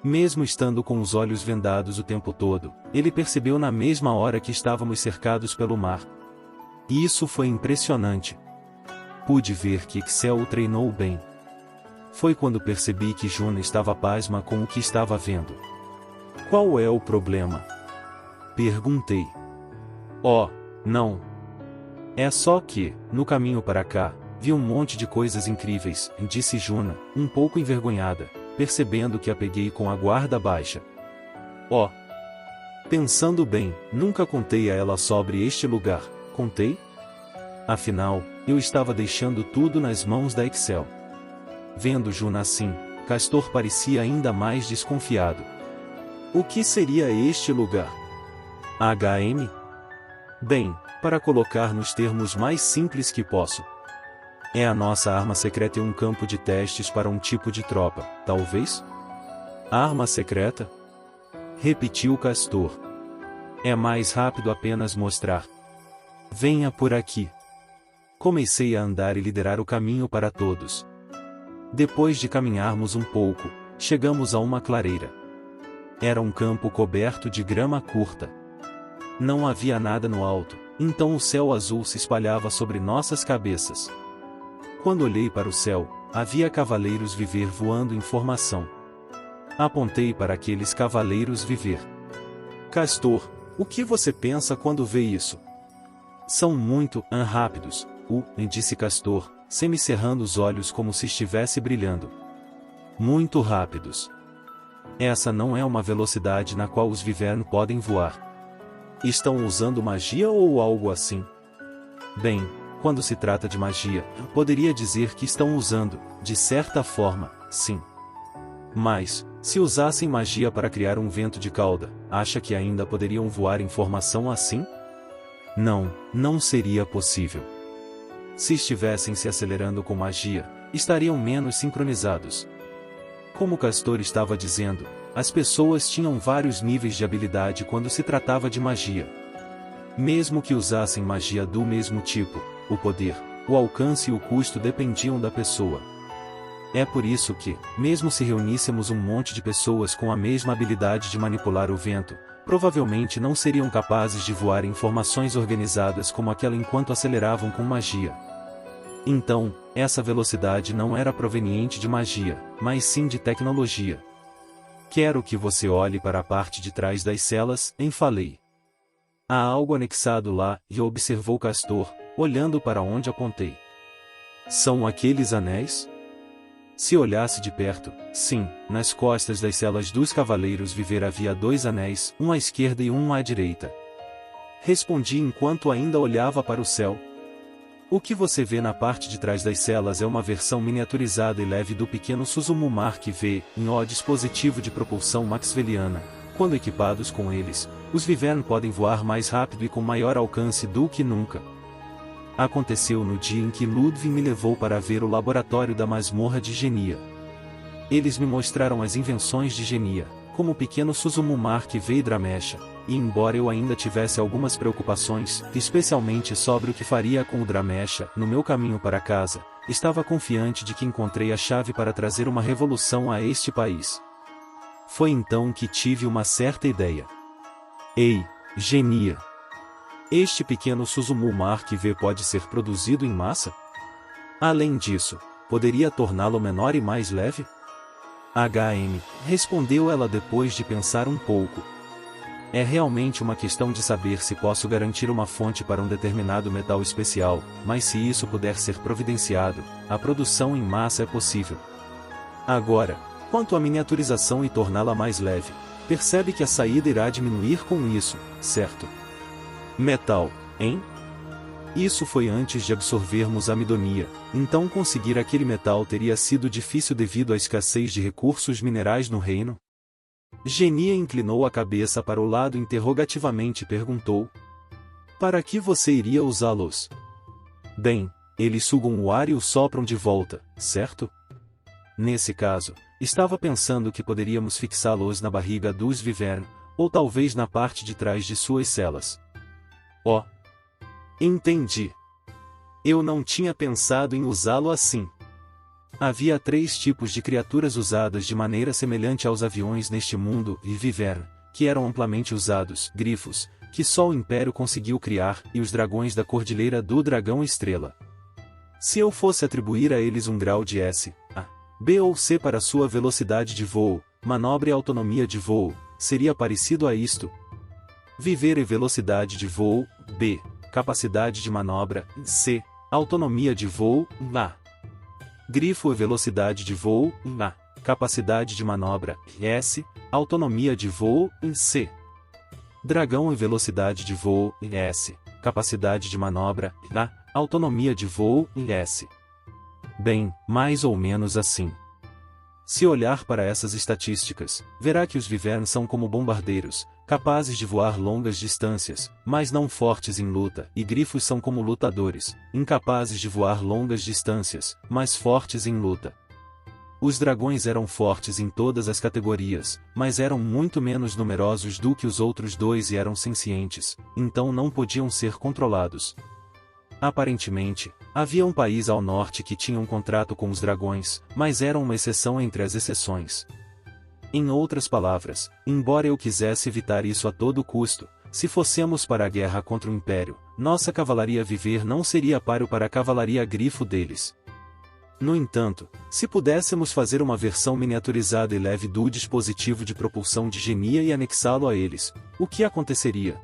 Mesmo estando com os olhos vendados o tempo todo, ele percebeu na mesma hora que estávamos cercados pelo mar. Isso foi impressionante. Pude ver que Excel o treinou bem. Foi quando percebi que Juna estava pasma com o que estava vendo. Qual é o problema? Perguntei. Oh, não. É só que, no caminho para cá, vi um monte de coisas incríveis, disse Juna, um pouco envergonhada, percebendo que a peguei com a guarda baixa. Oh! Pensando bem, nunca contei a ela sobre este lugar, contei? Afinal, eu estava deixando tudo nas mãos da Excel. Vendo Juna assim, Castor parecia ainda mais desconfiado. O que seria este lugar? HM? Bem, para colocar nos termos mais simples que posso. É a nossa arma secreta e um campo de testes para um tipo de tropa, talvez? Arma secreta? Repetiu Castor. É mais rápido apenas mostrar. Venha por aqui. Comecei a andar e liderar o caminho para todos. Depois de caminharmos um pouco, chegamos a uma clareira. Era um campo coberto de grama curta. Não havia nada no alto, então o céu azul se espalhava sobre nossas cabeças. Quando olhei para o céu, havia cavaleiros viver voando em formação. Apontei para aqueles cavaleiros viver. Castor, o que você pensa quando vê isso? São muito rápidos, disse Castor, semicerrando os olhos como se estivesse brilhando. Muito rápidos. Essa não é uma velocidade na qual os Vivern podem voar. Estão usando magia ou algo assim? Bem, quando se trata de magia, poderia dizer que estão usando, de certa forma, sim. Mas, se usassem magia para criar um vento de cauda, acha que ainda poderiam voar em formação assim? Não, não seria possível. Se estivessem se acelerando com magia, estariam menos sincronizados. Como Castor estava dizendo, as pessoas tinham vários níveis de habilidade quando se tratava de magia. Mesmo que usassem magia do mesmo tipo, o poder, o alcance e o custo dependiam da pessoa. É por isso que, mesmo se reuníssemos um monte de pessoas com a mesma habilidade de manipular o vento, provavelmente não seriam capazes de voar em formações organizadas como aquela enquanto aceleravam com magia. Então, essa velocidade não era proveniente de magia, mas sim de tecnologia. Quero que você olhe para a parte de trás das celas, falei. Há algo anexado lá, e observou Castor, olhando para onde apontei. São aqueles anéis? Se olhasse de perto, sim, nas costas das celas dos cavaleiros viver havia 2 anéis, um à esquerda e um à direita. Respondi enquanto ainda olhava para o céu. O que você vê na parte de trás das celas é uma versão miniaturizada e leve do pequeno Suzumu Mark V, em O dispositivo de propulsão maxwelliana. Quando equipados com eles, os Vivern podem voar mais rápido e com maior alcance do que nunca. Aconteceu no dia em que Ludwig me levou para ver o laboratório da masmorra de Genia. Eles me mostraram as invenções de Genia, como o pequeno Suzumu Mark V e Dramesha, e embora eu ainda tivesse algumas preocupações, especialmente sobre o que faria com o Dramesha, no meu caminho para casa, estava confiante de que encontrei a chave para trazer uma revolução a este país. Foi então que tive uma certa ideia. Ei, Genia! Este pequeno Suzumu Mark V pode ser produzido em massa? Além disso, poderia torná-lo menor e mais leve? HM, respondeu ela depois de pensar um pouco. É realmente uma questão de saber se posso garantir uma fonte para um determinado metal especial, mas se isso puder ser providenciado, a produção em massa é possível. Agora, quanto à miniaturização e torná-la mais leve, percebe que a saída irá diminuir com isso, certo? Metal, hein? Isso foi antes de absorvermos a Midonia, então conseguir aquele metal teria sido difícil devido à escassez de recursos minerais no reino? Genia inclinou a cabeça para o lado interrogativamente e perguntou. Para que você iria usá-los? Bem, eles sugam o ar e o sopram de volta, certo? Nesse caso, estava pensando que poderíamos fixá-los na barriga dos Vivern, ou talvez na parte de trás de suas celas. Oh! Entendi. Eu não tinha pensado em usá-lo assim. Havia 3 tipos de criaturas usadas de maneira semelhante aos aviões neste mundo e Vivern, que eram amplamente usados, grifos, que só o Império conseguiu criar, e os dragões da Cordilheira do Dragão Estrela. Se eu fosse atribuir a eles um grau de S, B ou C para sua velocidade de voo, manobra e autonomia de voo, seria parecido a isto. Viver e velocidade de voo, B. Capacidade de manobra, C. Autonomia de voo, A. Grifo e velocidade de voo, A. Capacidade de manobra, S. Autonomia de voo, C. Dragão e velocidade de voo, S. Capacidade de manobra, A. Autonomia de voo, S. Bem, mais ou menos assim. Se olhar para essas estatísticas, verá que os Wyvern são como bombardeiros, capazes de voar longas distâncias, mas não fortes em luta, e grifos são como lutadores, incapazes de voar longas distâncias, mas fortes em luta. Os dragões eram fortes em todas as categorias, mas eram muito menos numerosos do que os outros dois e eram sencientes, então não podiam ser controlados. Aparentemente, havia um país ao norte que tinha um contrato com os dragões, mas era uma exceção entre as exceções. Em outras palavras, embora eu quisesse evitar isso a todo custo, se fossemos para a guerra contra o Império, nossa cavalaria viver não seria páreo para a cavalaria grifo deles. No entanto, se pudéssemos fazer uma versão miniaturizada e leve do dispositivo de propulsão de Genia e anexá-lo a eles, o que aconteceria?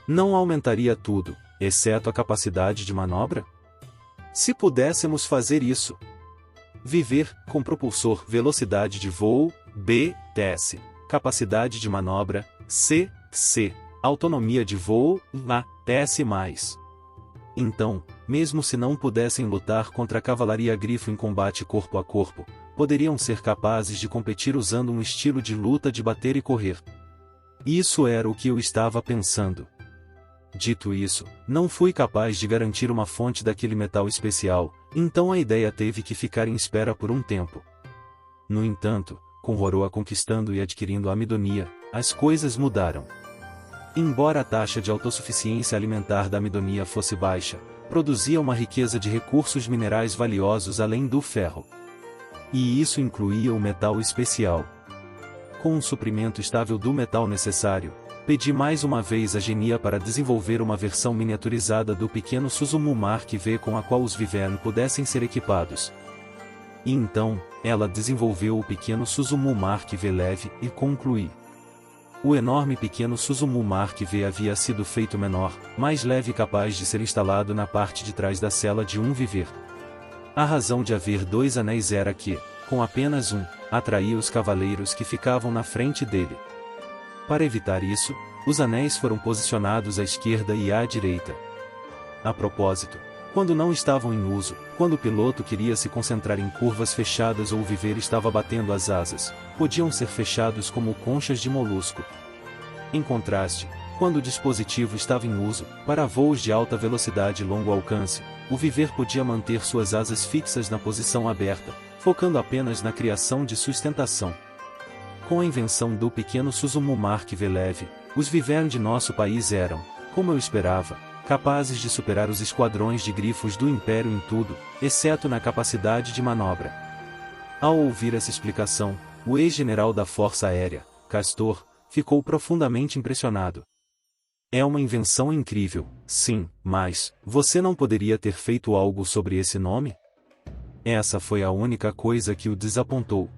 Não aumentaria tudo, exceto a capacidade de manobra? Se pudéssemos fazer isso. Viver, com propulsor, velocidade de voo, B, TS, capacidade de manobra, C, autonomia de voo, A, TS+. Então, mesmo se não pudessem lutar contra a cavalaria grifo em combate corpo a corpo, poderiam ser capazes de competir usando um estilo de luta de bater e correr. Isso era o que eu estava pensando. Dito isso, não fui capaz de garantir uma fonte daquele metal especial, então a ideia teve que ficar em espera por um tempo. No entanto, com Roroa conquistando e adquirindo a Amidonia, as coisas mudaram. Embora a taxa de autossuficiência alimentar da Amidonia fosse baixa, produzia uma riqueza de recursos minerais valiosos além do ferro. E isso incluía o metal especial. Com um suprimento estável do metal necessário, pedi mais uma vez a Genia para desenvolver uma versão miniaturizada do pequeno Suzumu Mark V com a qual os Wyvern pudessem ser equipados. E então, ela desenvolveu o pequeno Suzumu Mark V leve e concluí. O enorme pequeno Suzumu Mark V havia sido feito menor, mais leve e capaz de ser instalado na parte de trás da cela de um viver. A razão de haver dois anéis era que, com apenas um, atraía os cavaleiros que ficavam na frente dele. Para evitar isso, os anéis foram posicionados à esquerda e à direita. A propósito, quando não estavam em uso, quando o piloto queria se concentrar em curvas fechadas ou o viver estava batendo as asas, podiam ser fechados como conchas de molusco. Em contraste, quando o dispositivo estava em uso, para voos de alta velocidade e longo alcance, o viver podia manter suas asas fixas na posição aberta, focando apenas na criação de sustentação. Com a invenção do pequeno Suzumu Mark V leve, os Wyvern de nosso país eram, como eu esperava, capazes de superar os esquadrões de grifos do Império em tudo, exceto na capacidade de manobra. Ao ouvir essa explicação, o ex-general da Força Aérea, Castor, ficou profundamente impressionado. É uma invenção incrível, sim, mas você não poderia ter feito algo sobre esse nome? Essa foi a única coisa que o desapontou.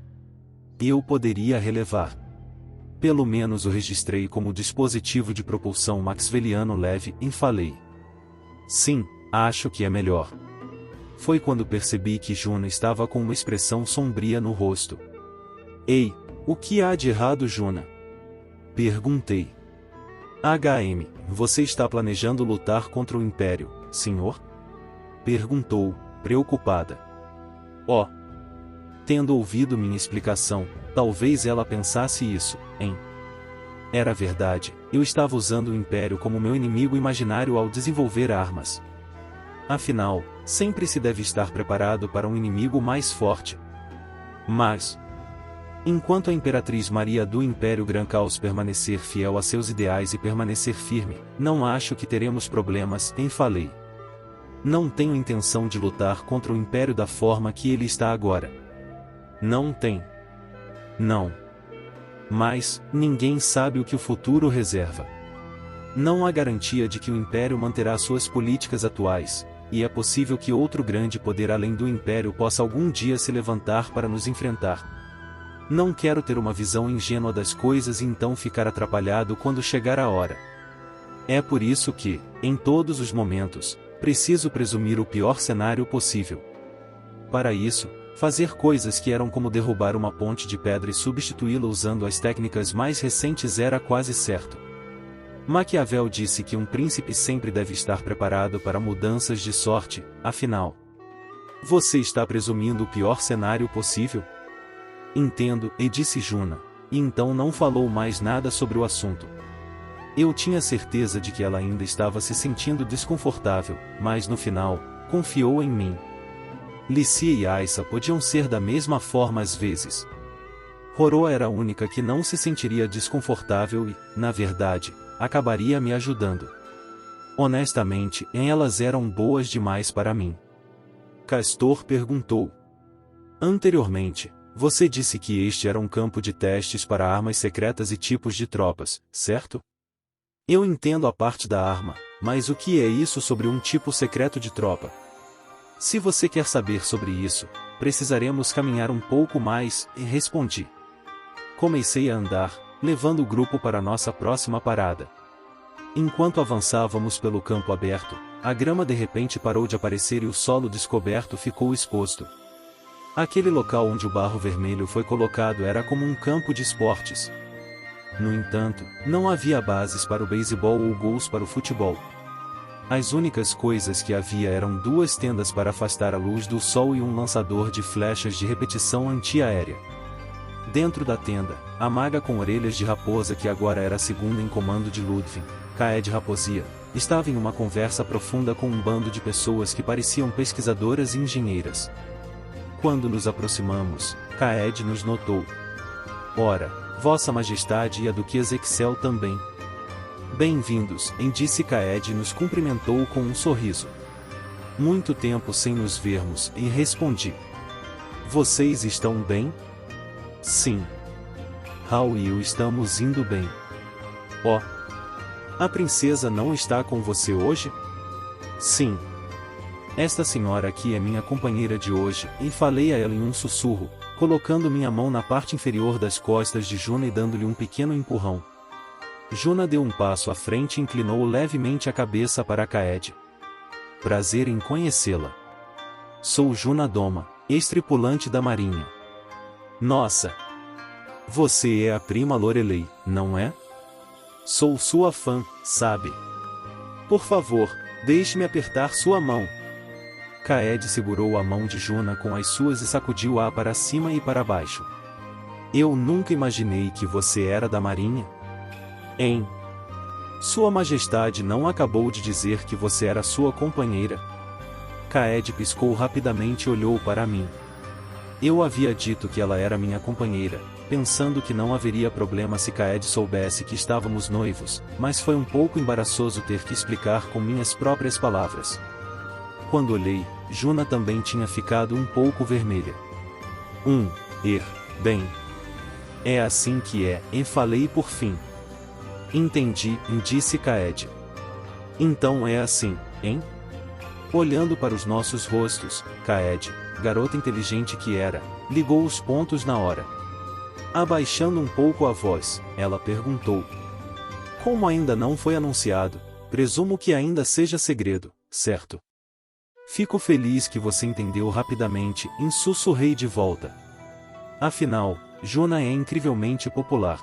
Eu poderia relevar. Pelo menos o registrei como dispositivo de propulsão maxwelliano leve e falei. Sim, acho que é melhor. Foi quando percebi que Juna estava com uma expressão sombria no rosto. Ei, o que há de errado, Juna? Perguntei. HM, você está planejando lutar contra o Império, senhor? Perguntou, preocupada. Oh! Tendo ouvido minha explicação, talvez ela pensasse isso, hein? Era verdade, eu estava usando o Império como meu inimigo imaginário ao desenvolver armas. Afinal, sempre se deve estar preparado para um inimigo mais forte. Mas, enquanto a Imperatriz Maria do Império Gran Caos permanecer fiel a seus ideais e permanecer firme, não acho que teremos problemas, falei. Não tenho intenção de lutar contra o Império da forma que ele está agora. Não tem. Não. Mas, ninguém sabe o que o futuro reserva. Não há garantia de que o Império manterá suas políticas atuais, e é possível que outro grande poder além do Império possa algum dia se levantar para nos enfrentar. Não quero ter uma visão ingênua das coisas e então ficar atrapalhado quando chegar a hora. É por isso que, em todos os momentos, preciso presumir o pior cenário possível. Para isso, fazer coisas que eram como derrubar uma ponte de pedra e substituí-la usando as técnicas mais recentes era quase certo. Maquiavel disse que um príncipe sempre deve estar preparado para mudanças de sorte, afinal. Você está presumindo o pior cenário possível? Entendo, e disse Juna, e então não falou mais nada sobre o assunto. Eu tinha certeza de que ela ainda estava se sentindo desconfortável, mas no final, confiou em mim. Licia e Aissa podiam ser da mesma forma às vezes. Roro era a única que não se sentiria desconfortável e, na verdade, acabaria me ajudando. Honestamente, elas eram boas demais para mim. Castor perguntou. Anteriormente, você disse que este era um campo de testes para armas secretas e tipos de tropas, certo? Eu entendo a parte da arma, mas o que é isso sobre um tipo secreto de tropa? Se você quer saber sobre isso, precisaremos caminhar um pouco mais, e respondi. Comecei a andar, levando o grupo para nossa próxima parada. Enquanto avançávamos pelo campo aberto, a grama de repente parou de aparecer e o solo descoberto ficou exposto. Aquele local onde o barro vermelho foi colocado era como um campo de esportes. No entanto, não havia bases para o beisebol ou gols para o futebol. As únicas coisas que havia eram 2 tendas para afastar a luz do sol e um lançador de flechas de repetição antiaérea. Dentro da tenda, a maga com orelhas de raposa que agora era a segunda em comando de Ludwig, Kaed Raposia, estava em uma conversa profunda com um bando de pessoas que pareciam pesquisadoras e engenheiras. Quando nos aproximamos, Kaed nos notou. Ora, Vossa Majestade e a Duquesa Excel também. Bem-vindos, disse Kaed e nos cumprimentou com um sorriso. Muito tempo sem nos vermos, e respondi. Vocês estão bem? Sim. Hal e eu estamos indo bem. Oh. A princesa não está com você hoje? Sim. Esta senhora aqui é minha companheira de hoje, e falei a ela em um sussurro, colocando minha mão na parte inferior das costas de Juna e dando-lhe um pequeno empurrão. Juna deu um passo à frente e inclinou levemente a cabeça para Kaed. Prazer em conhecê-la. Sou Juna Doma, ex-tripulante da marinha. Nossa! Você é a prima Lorelei, não é? Sou sua fã, sabe? Por favor, deixe-me apertar sua mão. Kaed segurou a mão de Juna com as suas e sacudiu-a para cima e para baixo. Eu nunca imaginei que você era da marinha. Sua Majestade não acabou de dizer que você era sua companheira? Kaed piscou rapidamente e olhou para mim. Eu havia dito que ela era minha companheira, pensando que não haveria problema se Kaed soubesse que estávamos noivos, mas foi um pouco embaraçoso ter que explicar com minhas próprias palavras. Quando olhei, Juna também tinha ficado um pouco vermelha. Bem. É assim que é, e falei por fim. Entendi, disse Kaed. Então é assim, hein? Olhando para os nossos rostos, Kaed, garota inteligente que era, ligou os pontos na hora. Abaixando um pouco a voz, ela perguntou. Como ainda não foi anunciado, presumo que ainda seja segredo, certo? Fico feliz que você entendeu rapidamente, sussurrei de volta. Afinal, Juna é incrivelmente popular.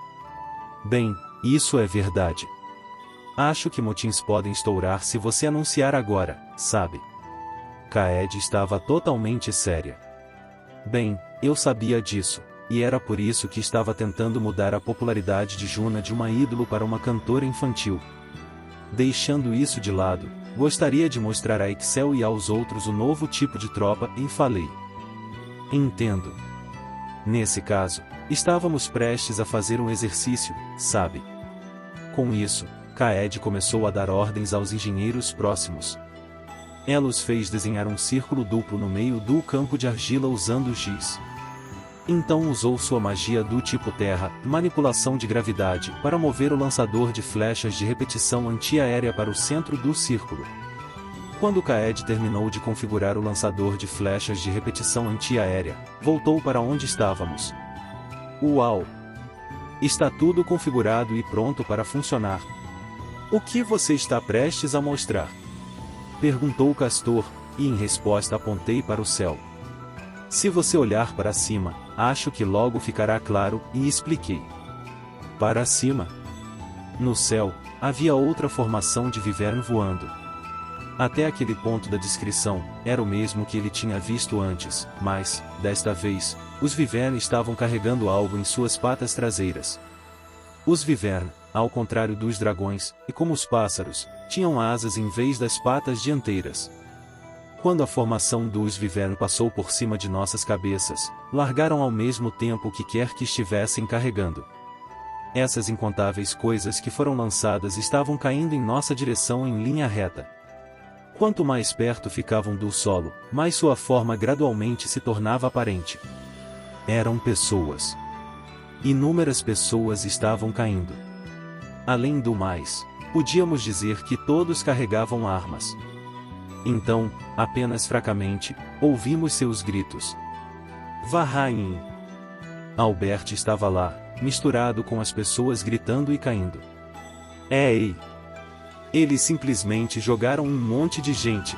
Bem, isso é verdade. Acho que motins podem estourar se você anunciar agora, sabe? Kaed estava totalmente séria. Bem, eu sabia disso, e era por isso que estava tentando mudar a popularidade de Juna de uma ídolo para uma cantora infantil. Deixando isso de lado, gostaria de mostrar a Excel e aos outros o novo tipo de tropa, e falei. Entendo. Nesse caso, estávamos prestes a fazer um exercício, sabe? Com isso, Kaed começou a dar ordens aos engenheiros próximos. Ela os fez desenhar um círculo duplo no meio do campo de argila usando giz. Então usou sua magia do tipo terra, manipulação de gravidade, para mover o lançador de flechas de repetição antiaérea para o centro do círculo. Quando Kaed terminou de configurar o lançador de flechas de repetição antiaérea, voltou para onde estávamos. Uau! Está tudo configurado e pronto para funcionar. O que você está prestes a mostrar? Perguntou Castor, e em resposta apontei para o céu. Se você olhar para cima, acho que logo ficará claro, e expliquei. Para cima? No céu, havia outra formação de Vivern voando. Até aquele ponto da descrição, era o mesmo que ele tinha visto antes, mas, desta vez, os Vivern estavam carregando algo em suas patas traseiras. Os Vivern, ao contrário dos dragões, e como os pássaros, tinham asas em vez das patas dianteiras. Quando a formação dos Vivern passou por cima de nossas cabeças, largaram ao mesmo tempo o que quer que estivessem carregando. Essas incontáveis coisas que foram lançadas estavam caindo em nossa direção em linha reta. Quanto mais perto ficavam do solo, mais sua forma gradualmente se tornava aparente. Eram pessoas. Inúmeras pessoas estavam caindo. Além do mais, podíamos dizer que todos carregavam armas. Então, apenas fracamente, ouvimos seus gritos. Varrain! Albert estava lá, misturado com as pessoas gritando e caindo. Ei! Eles simplesmente jogaram um monte de gente!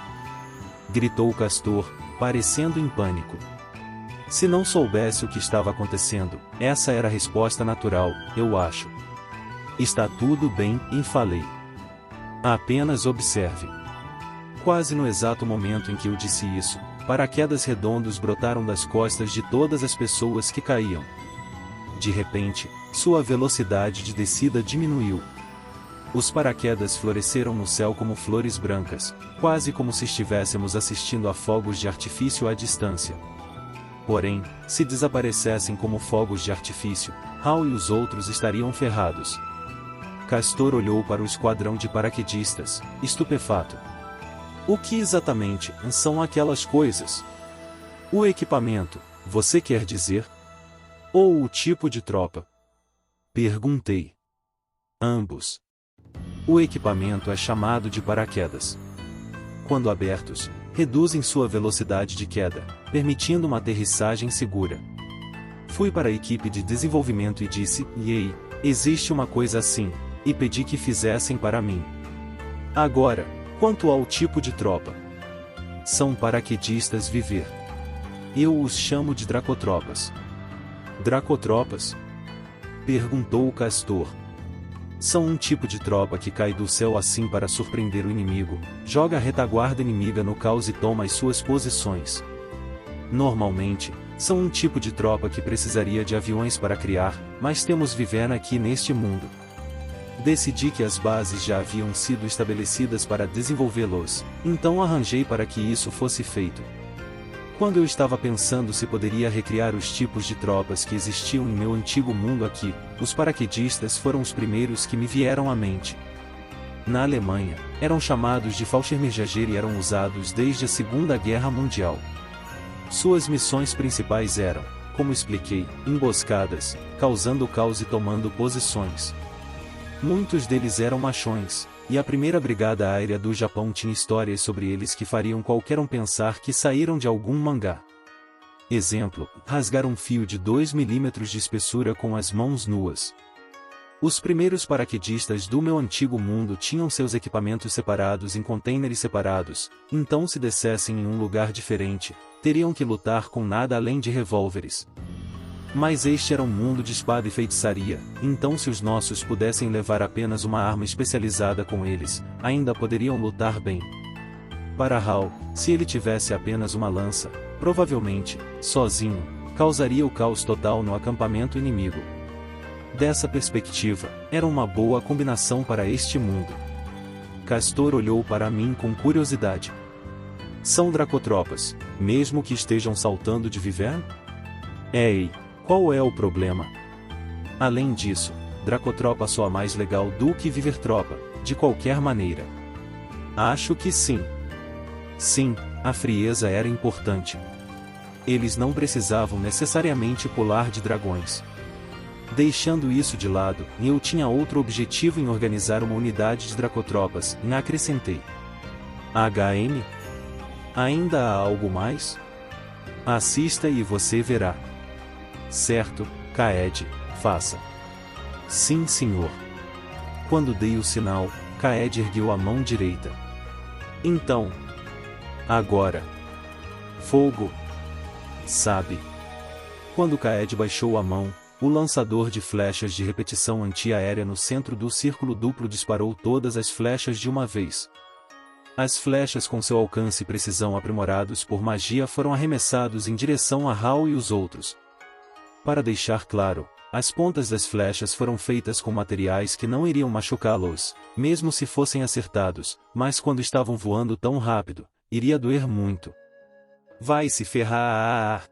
Gritou Castor, parecendo em pânico. Se não soubesse o que estava acontecendo, essa era a resposta natural, eu acho. Está tudo bem, falei. Apenas observe. Quase no exato momento em que eu disse isso, paraquedas redondos brotaram das costas de todas as pessoas que caíam. De repente, sua velocidade de descida diminuiu. Os paraquedas floresceram no céu como flores brancas, quase como se estivéssemos assistindo a fogos de artifício à distância. Porém, se desaparecessem como fogos de artifício, Hal e os outros estariam ferrados. Castor olhou para o esquadrão de paraquedistas, estupefato. O que exatamente são aquelas coisas? O equipamento, você quer dizer? Ou o tipo de tropa? Perguntei. Ambos. O equipamento é chamado de paraquedas. Quando abertos, reduzem sua velocidade de queda, permitindo uma aterrissagem segura. Fui para a equipe de desenvolvimento e disse, ei, existe uma coisa assim, e pedi que fizessem para mim. Agora, quanto ao tipo de tropa. São paraquedistas viver. Eu os chamo de dracotropas. Dracotropas? Perguntou o Castor. São um tipo de tropa que cai do céu assim para surpreender o inimigo, joga a retaguarda inimiga no caos e toma as suas posições. Normalmente, são um tipo de tropa que precisaria de aviões para criar, mas temos Vivern aqui neste mundo. Decidi que as bases já haviam sido estabelecidas para desenvolvê-los, então arranjei para que isso fosse feito. Quando eu estava pensando se poderia recriar os tipos de tropas que existiam em meu antigo mundo aqui, os paraquedistas foram os primeiros que me vieram à mente. Na Alemanha, eram chamados de Fallschirmjäger e eram usados desde a Segunda Guerra Mundial. Suas missões principais eram, como expliquei, emboscadas, causando caos e tomando posições. Muitos deles eram machões, e a primeira brigada aérea do Japão tinha histórias sobre eles que fariam qualquer um pensar que saíram de algum mangá. Exemplo, rasgar um fio de 2 milímetros de espessura com as mãos nuas. Os primeiros paraquedistas do meu antigo mundo tinham seus equipamentos separados em containers separados, então se descessem em um lugar diferente, teriam que lutar com nada além de revólveres. Mas este era um mundo de espada e feitiçaria, então se os nossos pudessem levar apenas uma arma especializada com eles, ainda poderiam lutar bem. Para Hal, se ele tivesse apenas uma lança, provavelmente, sozinho, causaria o caos total no acampamento inimigo. Dessa perspectiva, era uma boa combinação para este mundo. Castor olhou para mim com curiosidade. São dracotropas, mesmo que estejam saltando de Vivern? Ei! Qual é o problema? Além disso, Dracotropa soa mais legal do que Vivertropa, de qualquer maneira. Acho que sim. Sim, a frieza era importante. Eles não precisavam necessariamente pular de dragões. Deixando isso de lado, eu tinha outro objetivo em organizar uma unidade de Dracotropas, acrescentei. HM? Ainda há algo mais? Assista e você verá. Certo, Kaed, faça. Sim, senhor. Quando dei o sinal, Kaed ergueu a mão direita. Então. Agora. Fogo. Sabe. Quando Kaed baixou a mão, o lançador de flechas de repetição antiaérea no centro do círculo duplo disparou todas as flechas de uma vez. As flechas com seu alcance e precisão aprimorados por magia foram arremessados em direção a Hal e os outros. Para deixar claro, as pontas das flechas foram feitas com materiais que não iriam machucá-los, mesmo se fossem acertados, mas quando estavam voando tão rápido, iria doer muito. Vai se ferrar!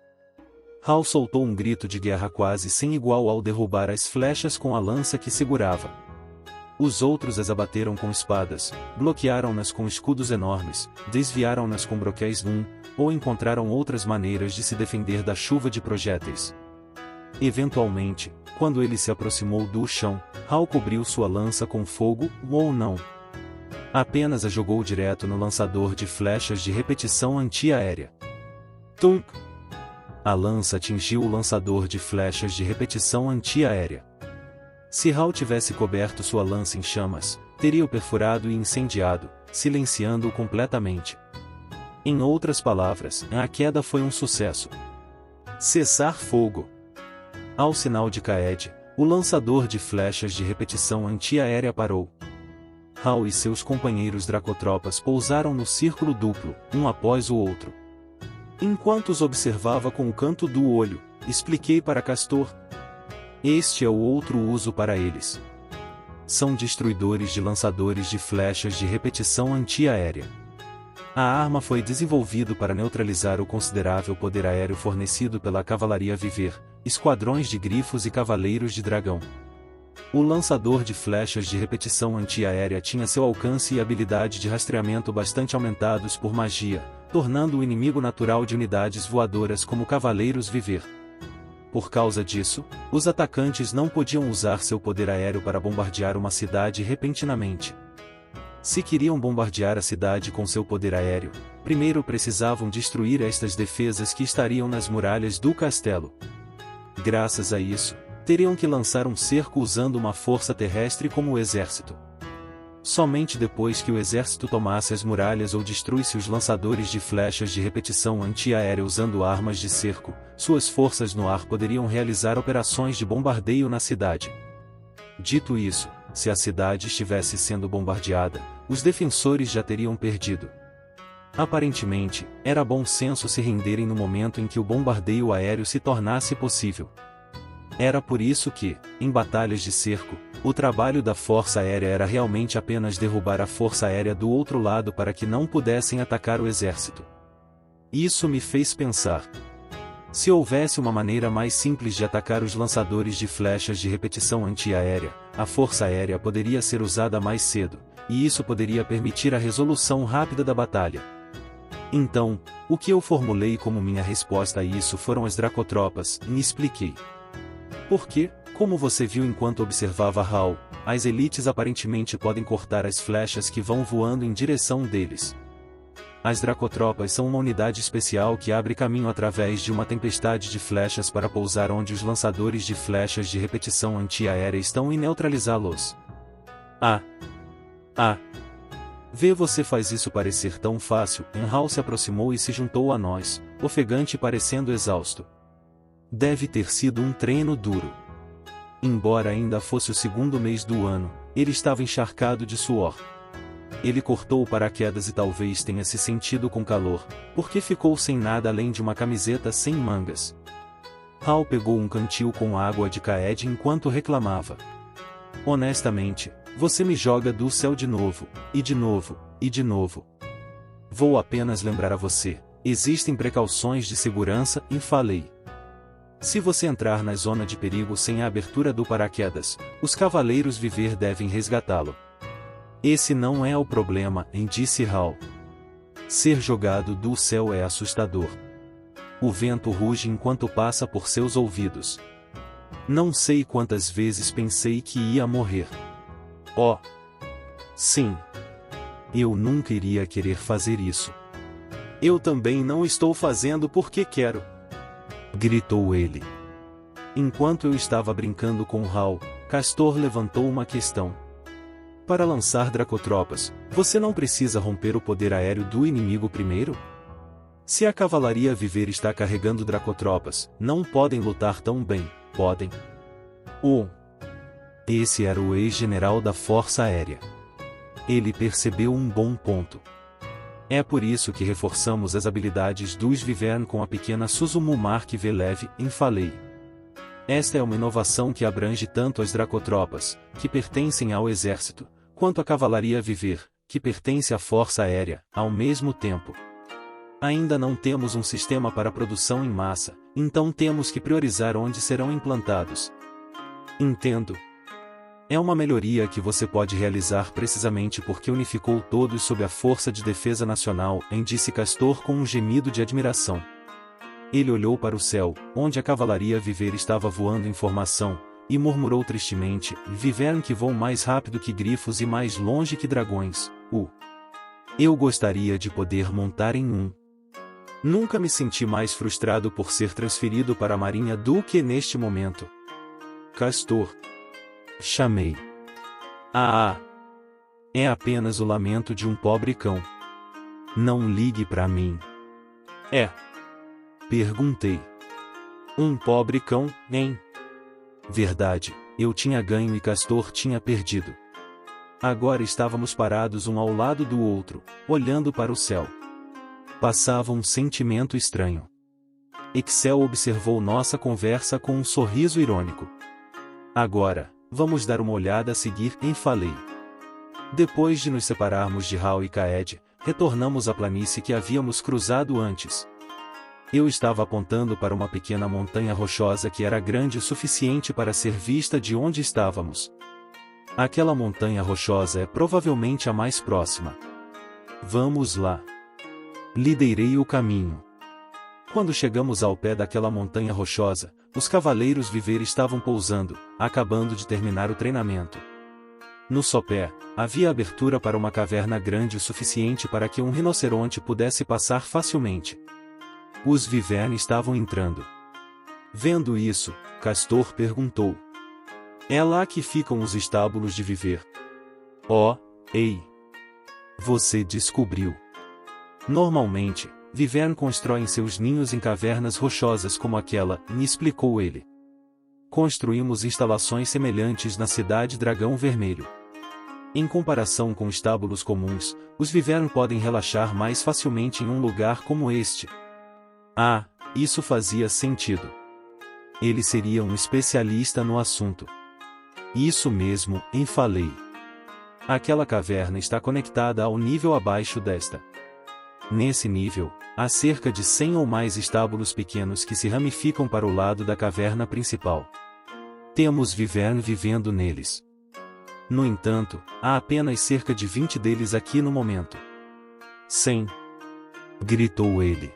Hal soltou um grito de guerra quase sem igual ao derrubar as flechas com a lança que segurava. Os outros as abateram com espadas, bloquearam-nas com escudos enormes, desviaram-nas com broquéis ou encontraram outras maneiras de se defender da chuva de projéteis. Eventualmente, quando ele se aproximou do chão, Hal cobriu sua lança com fogo, ou não. Apenas a jogou direto no lançador de flechas de repetição antiaérea. Tunk! A lança atingiu o lançador de flechas de repetição antiaérea. Se Hal tivesse coberto sua lança em chamas, teria-o perfurado e incendiado, silenciando-o completamente. Em outras palavras, a queda foi um sucesso. Cessar fogo. Ao sinal de Kaed, o lançador de flechas de repetição antiaérea parou. Hal e seus companheiros dracotropas pousaram no círculo duplo, um após o outro. Enquanto os observava com o canto do olho, expliquei para Castor. Este é o outro uso para eles. São destruidores de lançadores de flechas de repetição antiaérea. A arma foi desenvolvida para neutralizar o considerável poder aéreo fornecido pela cavalaria viver, esquadrões de grifos e cavaleiros de dragão. O lançador de flechas de repetição antiaérea tinha seu alcance e habilidade de rastreamento bastante aumentados por magia, tornando o inimigo natural de unidades voadoras como cavaleiros viver. Por causa disso, os atacantes não podiam usar seu poder aéreo para bombardear uma cidade repentinamente. Se queriam bombardear a cidade com seu poder aéreo, primeiro precisavam destruir estas defesas que estariam nas muralhas do castelo. Graças a isso, teriam que lançar um cerco usando uma força terrestre como o exército. Somente depois que o exército tomasse as muralhas ou destruísse os lançadores de flechas de repetição antiaérea usando armas de cerco, suas forças no ar poderiam realizar operações de bombardeio na cidade. Dito isso, se a cidade estivesse sendo bombardeada, os defensores já teriam perdido. Aparentemente, era bom senso se renderem no momento em que o bombardeio aéreo se tornasse possível. Era por isso que, em batalhas de cerco, o trabalho da Força Aérea era realmente apenas derrubar a Força Aérea do outro lado para que não pudessem atacar o exército. Isso me fez pensar. Se houvesse uma maneira mais simples de atacar os lançadores de flechas de repetição antiaérea, a Força Aérea poderia ser usada mais cedo, e isso poderia permitir a resolução rápida da batalha. Então, o que eu formulei como minha resposta a isso foram as dracotropas, e me expliquei. Porque, como você viu enquanto observava Hal, as elites aparentemente podem cortar as flechas que vão voando em direção deles. As dracotropas são uma unidade especial que abre caminho através de uma tempestade de flechas para pousar onde os lançadores de flechas de repetição antiaérea estão e neutralizá-los. Vê, você faz isso parecer tão fácil. Hal se aproximou e se juntou a nós, ofegante e parecendo exausto. Deve ter sido um treino duro. Embora ainda fosse o segundo mês do ano, ele estava encharcado de suor. Ele cortou o paraquedas e talvez tenha se sentido com calor, porque ficou sem nada além de uma camiseta sem mangas. Hal pegou um cantil com água de Kaed enquanto reclamava. Honestamente, você me joga do céu de novo, e de novo, e de novo. Vou apenas lembrar a você, existem precauções de segurança, e falei. Se você entrar na zona de perigo sem a abertura do paraquedas, os cavaleiros viver devem resgatá-lo. Esse não é o problema, disse Hal. Ser jogado do céu é assustador. O vento ruge enquanto passa por seus ouvidos. Não sei quantas vezes pensei que ia morrer. Oh! Sim! Eu nunca iria querer fazer isso. Eu também não estou fazendo porque quero, gritou ele. Enquanto eu estava brincando com Hal, Castor levantou uma questão. Para lançar Dracotropas, você não precisa romper o poder aéreo do inimigo primeiro? Se a cavalaria viver está carregando Dracotropas, não podem lutar tão bem, podem? Esse era o ex-general da Força Aérea. Ele percebeu um bom ponto. É por isso que reforçamos as habilidades dos Wyvern com a pequena Suzumu Mark V leve, falei. Esta é uma inovação que abrange tanto as Dracotropas, que pertencem ao exército, quanto a cavalaria viver, que pertence à Força Aérea, ao mesmo tempo. Ainda não temos um sistema para produção em massa, então temos que priorizar onde serão implantados. Entendo. É uma melhoria que você pode realizar precisamente porque unificou todos sob a Força de Defesa Nacional, disse Castor com um gemido de admiração. Ele olhou para o céu, onde a cavalaria viver estava voando em formação, e murmurou tristemente, Wyvern que voam mais rápido que grifos e mais longe que dragões. Eu gostaria de poder montar em um. Nunca me senti mais frustrado por ser transferido para a Marinha do que neste momento. Castor. Chamei. É apenas o lamento de um pobre cão. Não ligue para mim. Perguntei. Um pobre cão, hein? Verdade, eu tinha ganho e Castor tinha perdido. Agora estávamos parados um ao lado do outro, olhando para o céu. Passava um sentimento estranho. Excel observou nossa conversa com um sorriso irônico. Agora, vamos dar uma olhada a seguir, falei. Depois de nos separarmos de Hal e Kaed, retornamos à planície que havíamos cruzado antes. Eu estava apontando para uma pequena montanha rochosa que era grande o suficiente para ser vista de onde estávamos. Aquela montanha rochosa é provavelmente a mais próxima. Vamos lá. Liderei o caminho. Quando chegamos ao pé daquela montanha rochosa, os cavaleiros viver estavam pousando, acabando de terminar o treinamento. No sopé, havia abertura para uma caverna grande o suficiente para que um rinoceronte pudesse passar facilmente. Os Wyvern estavam entrando. Vendo isso, Castor perguntou. É lá que ficam os estábulos de viver. Ei! Você descobriu. Normalmente, Wyvern constroem seus ninhos em cavernas rochosas como aquela, me explicou ele. Construímos instalações semelhantes na cidade Dragão Vermelho. Em comparação com estábulos comuns, os Wyvern podem relaxar mais facilmente em um lugar como este. Isso fazia sentido. Ele seria um especialista no assunto. Isso mesmo, falei. Aquela caverna está conectada ao nível abaixo desta. Nesse nível, há cerca de 100 ou mais estábulos pequenos que se ramificam para o lado da caverna principal. Temos Wyvern vivendo neles. No entanto, há apenas cerca de 20 deles aqui no momento. 100! Gritou ele.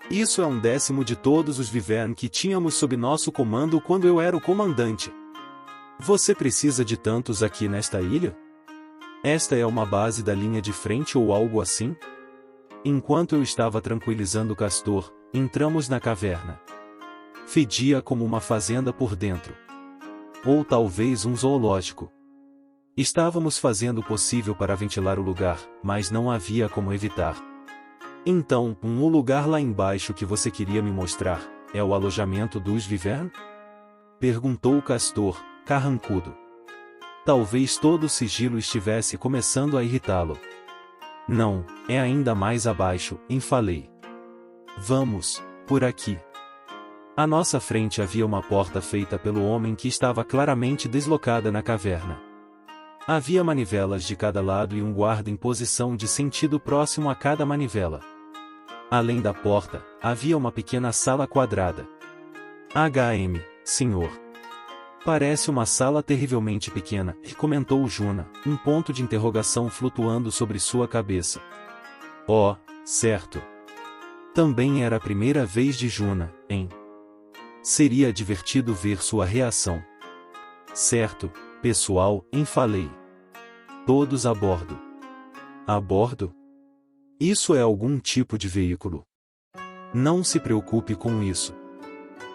Isso é 1/10 de todos os Wyvern que tínhamos sob nosso comando quando eu era o comandante. Você precisa de tantos aqui nesta ilha? Esta é uma base da linha de frente ou algo assim? Enquanto eu estava tranquilizando Castor, entramos na caverna. Fedia como uma fazenda por dentro. Ou talvez um zoológico. Estávamos fazendo o possível para ventilar o lugar, mas não havia como evitar. Então, o lugar lá embaixo que você queria me mostrar, é o alojamento dos Wyvern? Perguntou Castor, carrancudo. Talvez todo o sigilo estivesse começando a irritá-lo. Não, é ainda mais abaixo, falei. Vamos, por aqui. À nossa frente havia uma porta feita pelo homem que estava claramente deslocada na caverna. Havia manivelas de cada lado e um guarda em posição de sentido próximo a cada manivela. Além da porta, havia uma pequena sala quadrada. Senhor. Parece uma sala terrivelmente pequena, comentou Juna, um ponto de interrogação flutuando sobre sua cabeça. Certo. Também era a primeira vez de Juna, Seria divertido ver sua reação. Certo, pessoal, falei. Todos a bordo. A bordo? Isso é algum tipo de veículo. Não se preocupe com isso.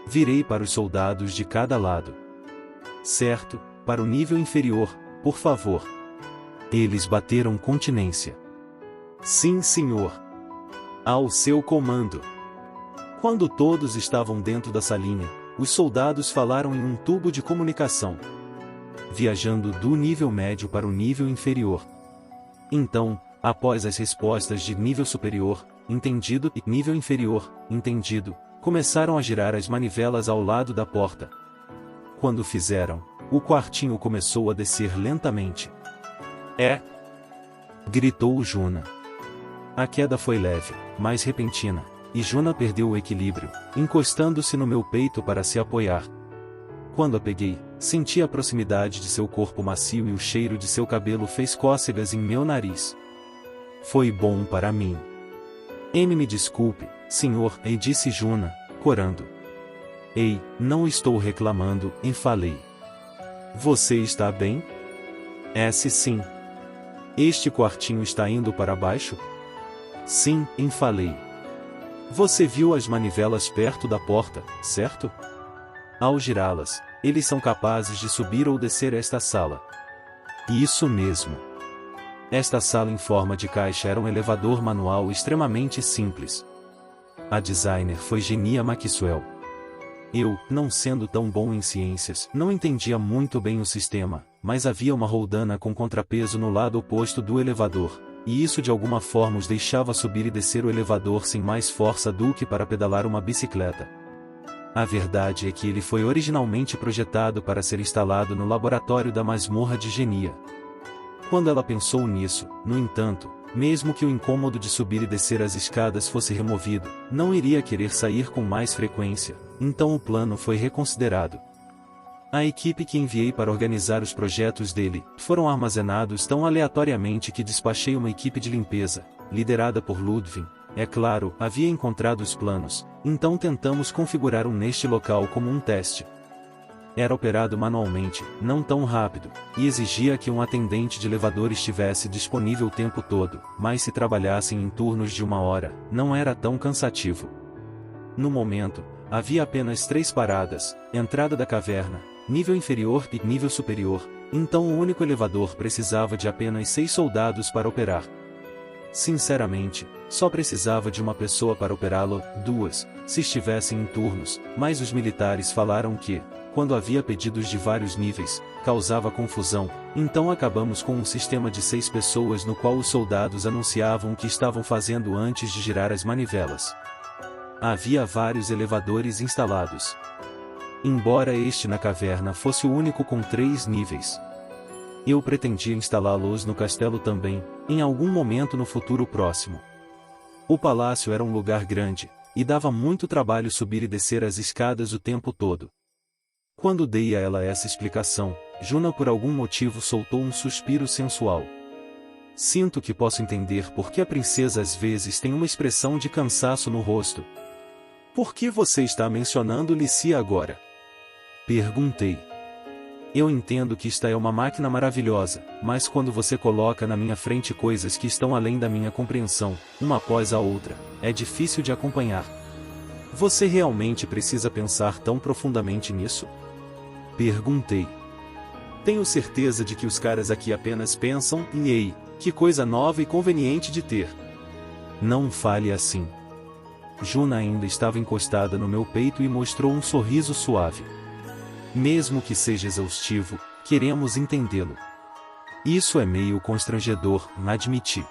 Virei para os soldados de cada lado. Certo, para o nível inferior, por favor. Eles bateram continência. Sim, senhor. Ao seu comando. Quando todos estavam dentro da salinha, os soldados falaram em um tubo de comunicação, viajando do nível médio para o nível inferior. Então, após as respostas de nível superior, entendido, e nível inferior, entendido, começaram a girar as manivelas ao lado da porta. Quando fizeram, o quartinho começou a descer lentamente. Gritou Juna. A queda foi leve, mas repentina, e Juna perdeu o equilíbrio, encostando-se no meu peito para se apoiar. Quando a peguei, senti a proximidade de seu corpo macio e o cheiro de seu cabelo fez cócegas em meu nariz. Foi bom para mim. Me desculpe, senhor, e disse Juna, corando. Ei, não estou reclamando, falei. Você está bem? Sim. Este quartinho está indo para baixo? Sim, falei. Você viu as manivelas perto da porta, certo? Ao girá-las, eles são capazes de subir ou descer esta sala. Isso mesmo. Esta sala em forma de caixa era um elevador manual extremamente simples. A designer foi Genia Maxwell. Eu, não sendo tão bom em ciências, não entendia muito bem o sistema, mas havia uma roldana com contrapeso no lado oposto do elevador, e isso de alguma forma os deixava subir e descer o elevador sem mais força do que para pedalar uma bicicleta. A verdade é que ele foi originalmente projetado para ser instalado no laboratório da masmorra de Genia. Quando ela pensou nisso, no entanto, mesmo que o incômodo de subir e descer as escadas fosse removido, não iria querer sair com mais frequência, então o plano foi reconsiderado. A equipe que enviei para organizar os projetos dele, foram armazenados tão aleatoriamente que despachei uma equipe de limpeza, liderada por Ludwig. É claro, havia encontrado os planos, então tentamos configurar um neste local como um teste. Era operado manualmente, não tão rápido, e exigia que um atendente de elevador estivesse disponível o tempo todo, mas se trabalhassem em turnos de 1 hora, não era tão cansativo. No momento, havia apenas 3 paradas, entrada da caverna, nível inferior e nível superior, então o único elevador precisava de apenas 6 soldados para operar. Sinceramente, só precisava de uma pessoa para operá-lo, 2, se estivessem em turnos, mas os militares falaram que, quando havia pedidos de vários níveis, causava confusão, então acabamos com um sistema de 6 pessoas no qual os soldados anunciavam o que estavam fazendo antes de girar as manivelas. Havia vários elevadores instalados. Embora este na caverna fosse o único com 3 níveis. Eu pretendia instalá-los no castelo também, em algum momento no futuro próximo. O palácio era um lugar grande, e dava muito trabalho subir e descer as escadas o tempo todo. Quando dei a ela essa explicação, Juna por algum motivo soltou um suspiro sensual. Sinto que posso entender por que a princesa às vezes tem uma expressão de cansaço no rosto. Por que você está mencionando Licia agora? Perguntei. Eu entendo que esta é uma máquina maravilhosa, mas quando você coloca na minha frente coisas que estão além da minha compreensão, uma após a outra, é difícil de acompanhar. Você realmente precisa pensar tão profundamente nisso? Perguntei. Tenho certeza de que os caras aqui apenas pensam em ei, que coisa nova e conveniente de ter. Não fale assim. Juna ainda estava encostada no meu peito e mostrou um sorriso suave. Mesmo que seja exaustivo, queremos entendê-lo. Isso é meio constrangedor, admiti.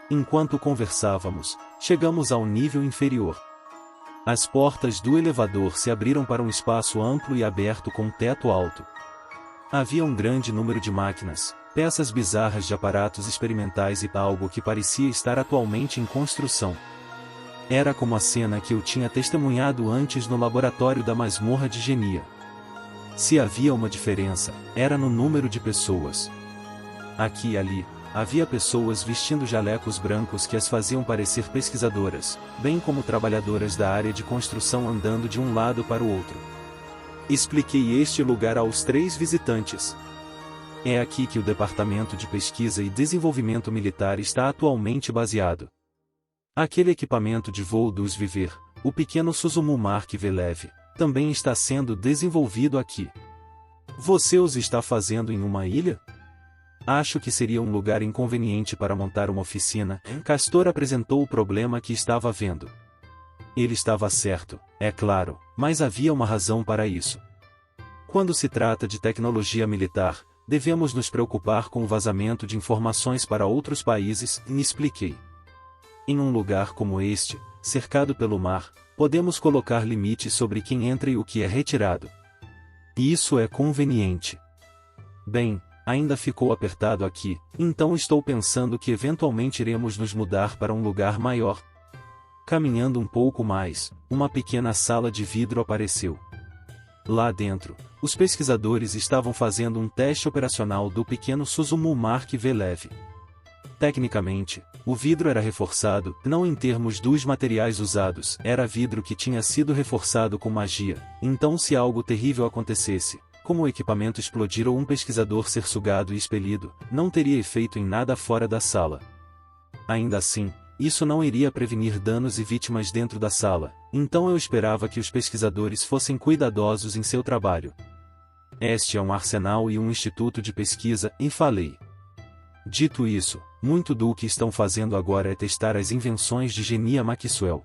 Enquanto conversávamos, chegamos ao nível inferior. As portas do elevador se abriram para um espaço amplo e aberto com teto alto. Havia um grande número de máquinas, peças bizarras de aparatos experimentais e algo que parecia estar atualmente em construção. Era como a cena que eu tinha testemunhado antes no laboratório da masmorra de Genia. Se havia uma diferença, era no número de pessoas. Aqui e ali, havia pessoas vestindo jalecos brancos que as faziam parecer pesquisadoras, bem como trabalhadoras da área de construção andando de um lado para o outro. Expliquei este lugar aos 3 visitantes. É aqui que o Departamento de Pesquisa e Desenvolvimento Militar está atualmente baseado. Aquele equipamento de voo dos Viver, o pequeno Suzumu Mark V Leve, também está sendo desenvolvido aqui. Você os está fazendo em uma ilha? Acho que seria um lugar inconveniente para montar uma oficina. Castor apresentou o problema que estava vendo. Ele estava certo, é claro, mas havia uma razão para isso. Quando se trata de tecnologia militar, devemos nos preocupar com o vazamento de informações para outros países, me expliquei. Em um lugar como este, cercado pelo mar, podemos colocar limites sobre quem entra e o que é retirado. E isso é conveniente. Bem, ainda ficou apertado aqui, então estou pensando que eventualmente iremos nos mudar para um lugar maior. Caminhando um pouco mais, uma pequena sala de vidro apareceu. Lá dentro, os pesquisadores estavam fazendo um teste operacional do pequeno Suzumu Mark V Leve. Tecnicamente, o vidro era reforçado, não em termos dos materiais usados, era vidro que tinha sido reforçado com magia, então se algo terrível acontecesse, como o equipamento explodir ou um pesquisador ser sugado e expelido, não teria efeito em nada fora da sala. Ainda assim, isso não iria prevenir danos e vítimas dentro da sala, então eu esperava que os pesquisadores fossem cuidadosos em seu trabalho. Este é um arsenal e um instituto de pesquisa, e falei. Dito isso, muito do que estão fazendo agora é testar as invenções de Genia Maxwell.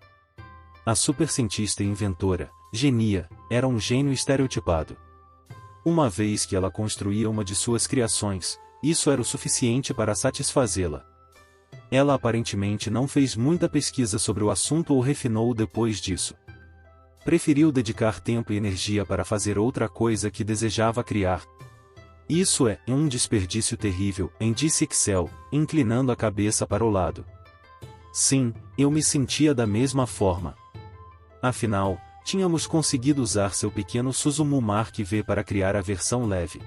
A supercientista e inventora, Genia, era um gênio estereotipado. Uma vez que ela construía uma de suas criações, isso era o suficiente para satisfazê-la. Ela aparentemente não fez muita pesquisa sobre o assunto ou refinou depois disso. Preferiu dedicar tempo e energia para fazer outra coisa que desejava criar. Isso é um desperdício terrível, disse Excel, inclinando a cabeça para o lado. Sim, eu me sentia da mesma forma. Afinal, tínhamos conseguido usar seu pequeno Suzumu Mark V para criar a versão leve.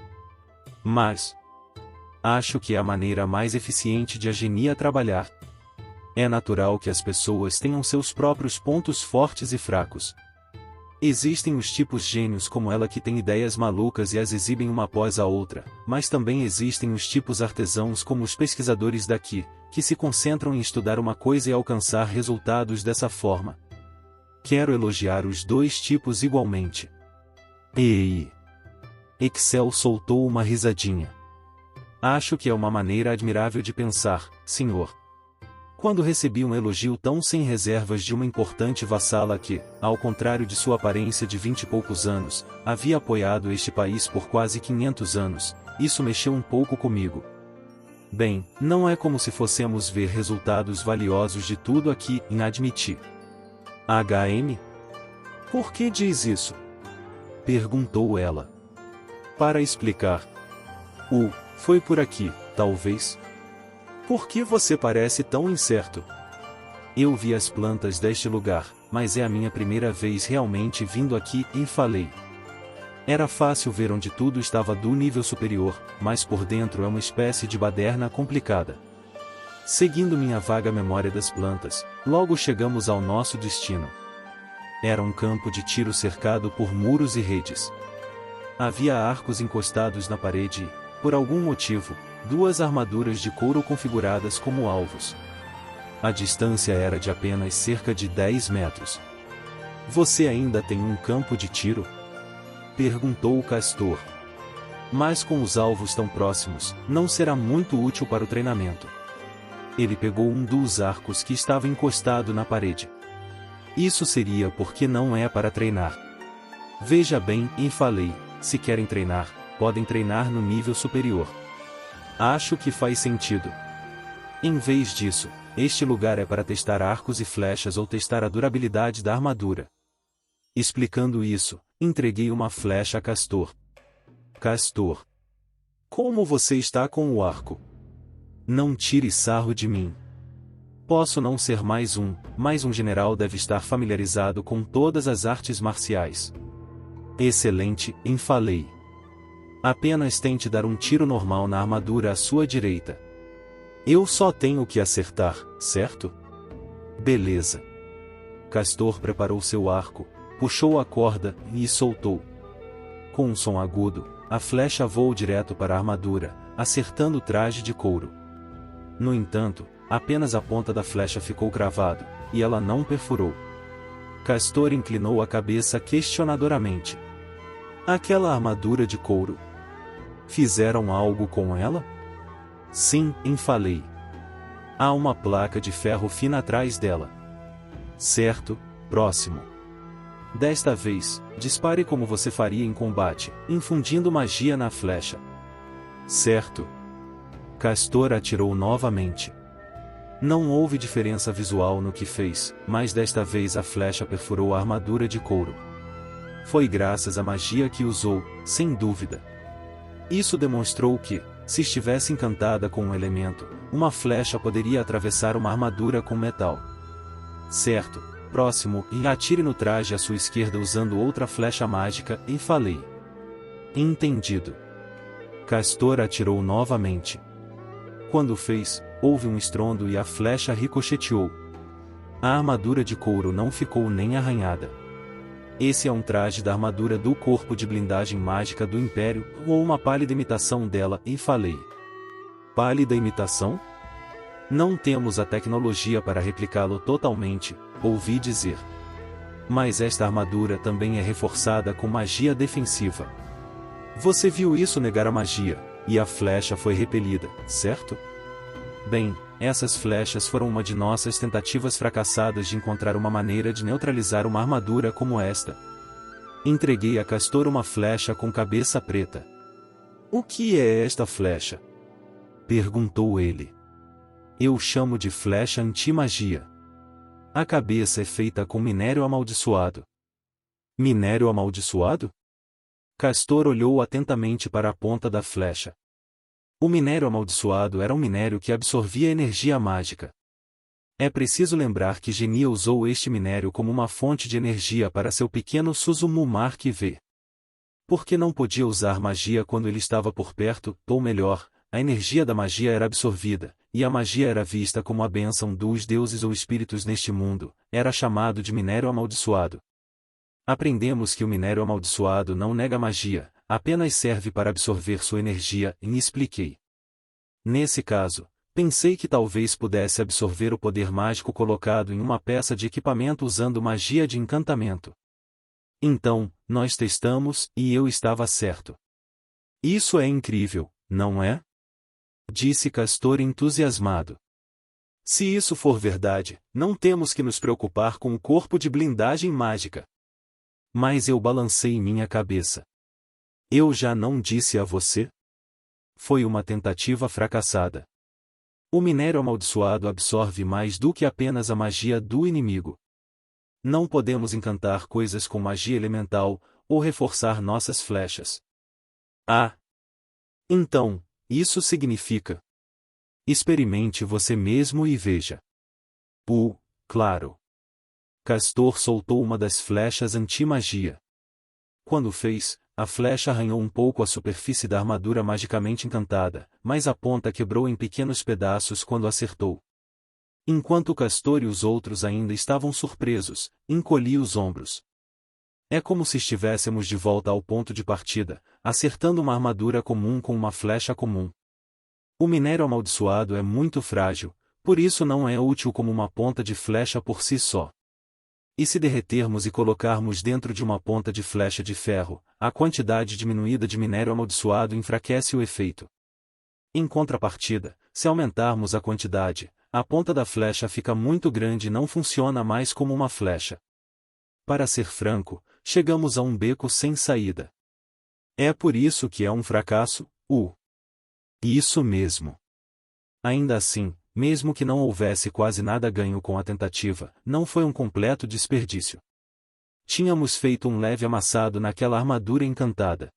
Mas acho que é a maneira mais eficiente de a Genia trabalhar. É natural que as pessoas tenham seus próprios pontos fortes e fracos. Existem os tipos gênios como ela que têm ideias malucas e as exibem uma após a outra, mas também existem os tipos artesãos como os pesquisadores daqui, que se concentram em estudar uma coisa e alcançar resultados dessa forma. Quero elogiar os dois tipos igualmente. Ei! Excel soltou uma risadinha. Acho que é uma maneira admirável de pensar, senhor. Quando recebi um elogio tão sem reservas de uma importante vassala que, ao contrário de sua aparência de 20 e poucos anos, havia apoiado este país por quase 500 anos, isso mexeu um pouco comigo. Bem, não é como se fossemos ver resultados valiosos de tudo aqui, admiti. HM? Por que diz isso? Perguntou ela. Para explicar. Foi por aqui, talvez. Por que você parece tão incerto? Eu vi as plantas deste lugar, mas é a minha primeira vez realmente vindo aqui, e falei. Era fácil ver onde tudo estava do nível superior, mas por dentro é uma espécie de baderna complicada. Seguindo minha vaga memória das plantas, logo chegamos ao nosso destino. Era um campo de tiro cercado por muros e redes. Havia arcos encostados na parede e, por algum motivo, duas armaduras de couro configuradas como alvos. A distância era de apenas cerca de 10 metros. Você ainda tem um campo de tiro? Perguntou o Castor. Mas com os alvos tão próximos, não será muito útil para o treinamento. Ele pegou um dos arcos que estava encostado na parede. Isso seria porque não é para treinar. Veja bem, falei, se querem treinar, podem treinar no nível superior. Acho que faz sentido. Em vez disso, este lugar é para testar arcos e flechas ou testar a durabilidade da armadura. Explicando isso, entreguei uma flecha a Castor. Castor. Como você está com o arco? Não tire sarro de mim. Posso não ser mais mas um general deve estar familiarizado com todas as artes marciais. Excelente, falei. Apenas tente dar um tiro normal na armadura à sua direita. Eu só tenho que acertar, certo? Beleza. Castor preparou seu arco, puxou a corda e soltou. Com um som agudo, a flecha voou direto para a armadura, acertando o traje de couro. No entanto, apenas a ponta da flecha ficou cravado, e ela não perfurou. Castor inclinou a cabeça questionadoramente. Aquela armadura de couro. Fizeram algo com ela? Sim, enfalei. Há uma placa de ferro fina atrás dela. Certo, próximo. Desta vez, dispare como você faria em combate, infundindo magia na flecha. Certo. Castor atirou novamente. Não houve diferença visual no que fez, mas desta vez a flecha perfurou a armadura de couro. Foi graças à magia que usou, sem dúvida. Isso demonstrou que, se estivesse encantada com um elemento, uma flecha poderia atravessar uma armadura com metal. Certo, próximo, e atire no traje à sua esquerda usando outra flecha mágica, e falei. Entendido. Castor atirou novamente. Quando fez, houve um estrondo e a flecha ricocheteou. A armadura de couro não ficou nem arranhada. Esse é um traje da armadura do corpo de blindagem mágica do Império, ou uma pálida imitação dela, e falei. Pálida imitação? Não temos a tecnologia para replicá-lo totalmente, ouvi dizer. Mas esta armadura também é reforçada com magia defensiva. Você viu isso negar a magia, e a flecha foi repelida, certo? Bem, essas flechas foram uma de nossas tentativas fracassadas de encontrar uma maneira de neutralizar uma armadura como esta. Entreguei a Castor uma flecha com cabeça preta. O que é esta flecha? Perguntou ele. Eu chamo de flecha anti-magia. A cabeça é feita com minério amaldiçoado. Minério amaldiçoado? Castor olhou atentamente para a ponta da flecha. O minério amaldiçoado era um minério que absorvia energia mágica. É preciso lembrar que Genia usou este minério como uma fonte de energia para seu pequeno Suzumu Mark V. Porque não podia usar magia quando ele estava por perto, ou melhor, a energia da magia era absorvida, e a magia era vista como a bênção dos deuses ou espíritos neste mundo, era chamado de minério amaldiçoado. Aprendemos que o minério amaldiçoado não nega magia, apenas serve para absorver sua energia, e expliquei. Nesse caso, pensei que talvez pudesse absorver o poder mágico colocado em uma peça de equipamento usando magia de encantamento. Então, nós testamos, e eu estava certo. Isso é incrível, não é? Disse Castor entusiasmado. Se isso for verdade, não temos que nos preocupar com o corpo de blindagem mágica. Mas eu balancei minha cabeça. Eu já não disse a você? Foi uma tentativa fracassada. O minério amaldiçoado absorve mais do que apenas a magia do inimigo. Não podemos encantar coisas com magia elemental, ou reforçar nossas flechas. Ah! Então, isso significa. Experimente você mesmo e veja. Claro. Castor soltou uma das flechas anti-magia. Quando fez, a flecha arranhou um pouco a superfície da armadura magicamente encantada, mas a ponta quebrou em pequenos pedaços quando acertou. Enquanto Castor e os outros ainda estavam surpresos, encolhi os ombros. É como se estivéssemos de volta ao ponto de partida, acertando uma armadura comum com uma flecha comum. O minério amaldiçoado é muito frágil, por isso não é útil como uma ponta de flecha por si só. E se derretermos e colocarmos dentro de uma ponta de flecha de ferro, a quantidade diminuída de minério amaldiçoado enfraquece o efeito. Em contrapartida, se aumentarmos a quantidade, a ponta da flecha fica muito grande e não funciona mais como uma flecha. Para ser franco, chegamos a um beco sem saída. É por isso que é um fracasso? Isso mesmo. Ainda assim, mesmo que não houvesse quase nada ganho com a tentativa, não foi um completo desperdício. Tínhamos feito um leve amassado naquela armadura encantada.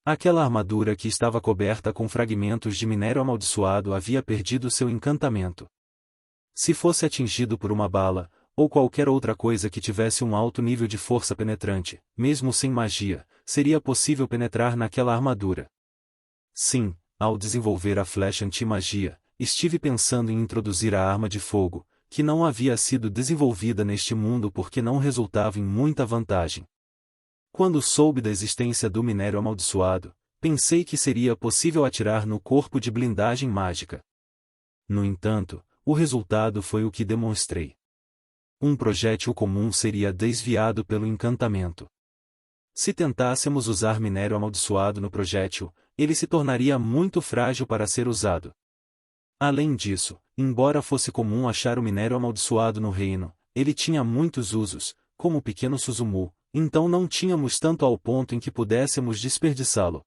Aquela armadura que estava coberta com fragmentos de minério amaldiçoado havia perdido seu encantamento. Se fosse atingido por uma bala, ou qualquer outra coisa que tivesse um alto nível de força penetrante, mesmo sem magia, seria possível penetrar naquela armadura. Sim, ao desenvolver a flecha anti-magia, estive pensando em introduzir a arma de fogo, que não havia sido desenvolvida neste mundo porque não resultava em muita vantagem. Quando soube da existência do minério amaldiçoado, pensei que seria possível atirar no corpo de blindagem mágica. No entanto, o resultado foi o que demonstrei. Um projétil comum seria desviado pelo encantamento. Se tentássemos usar minério amaldiçoado no projétil, ele se tornaria muito frágil para ser usado. Além disso, embora fosse comum achar o minério amaldiçoado no reino, ele tinha muitos usos, como o pequeno Suzumu, então não tínhamos tanto ao ponto em que pudéssemos desperdiçá-lo.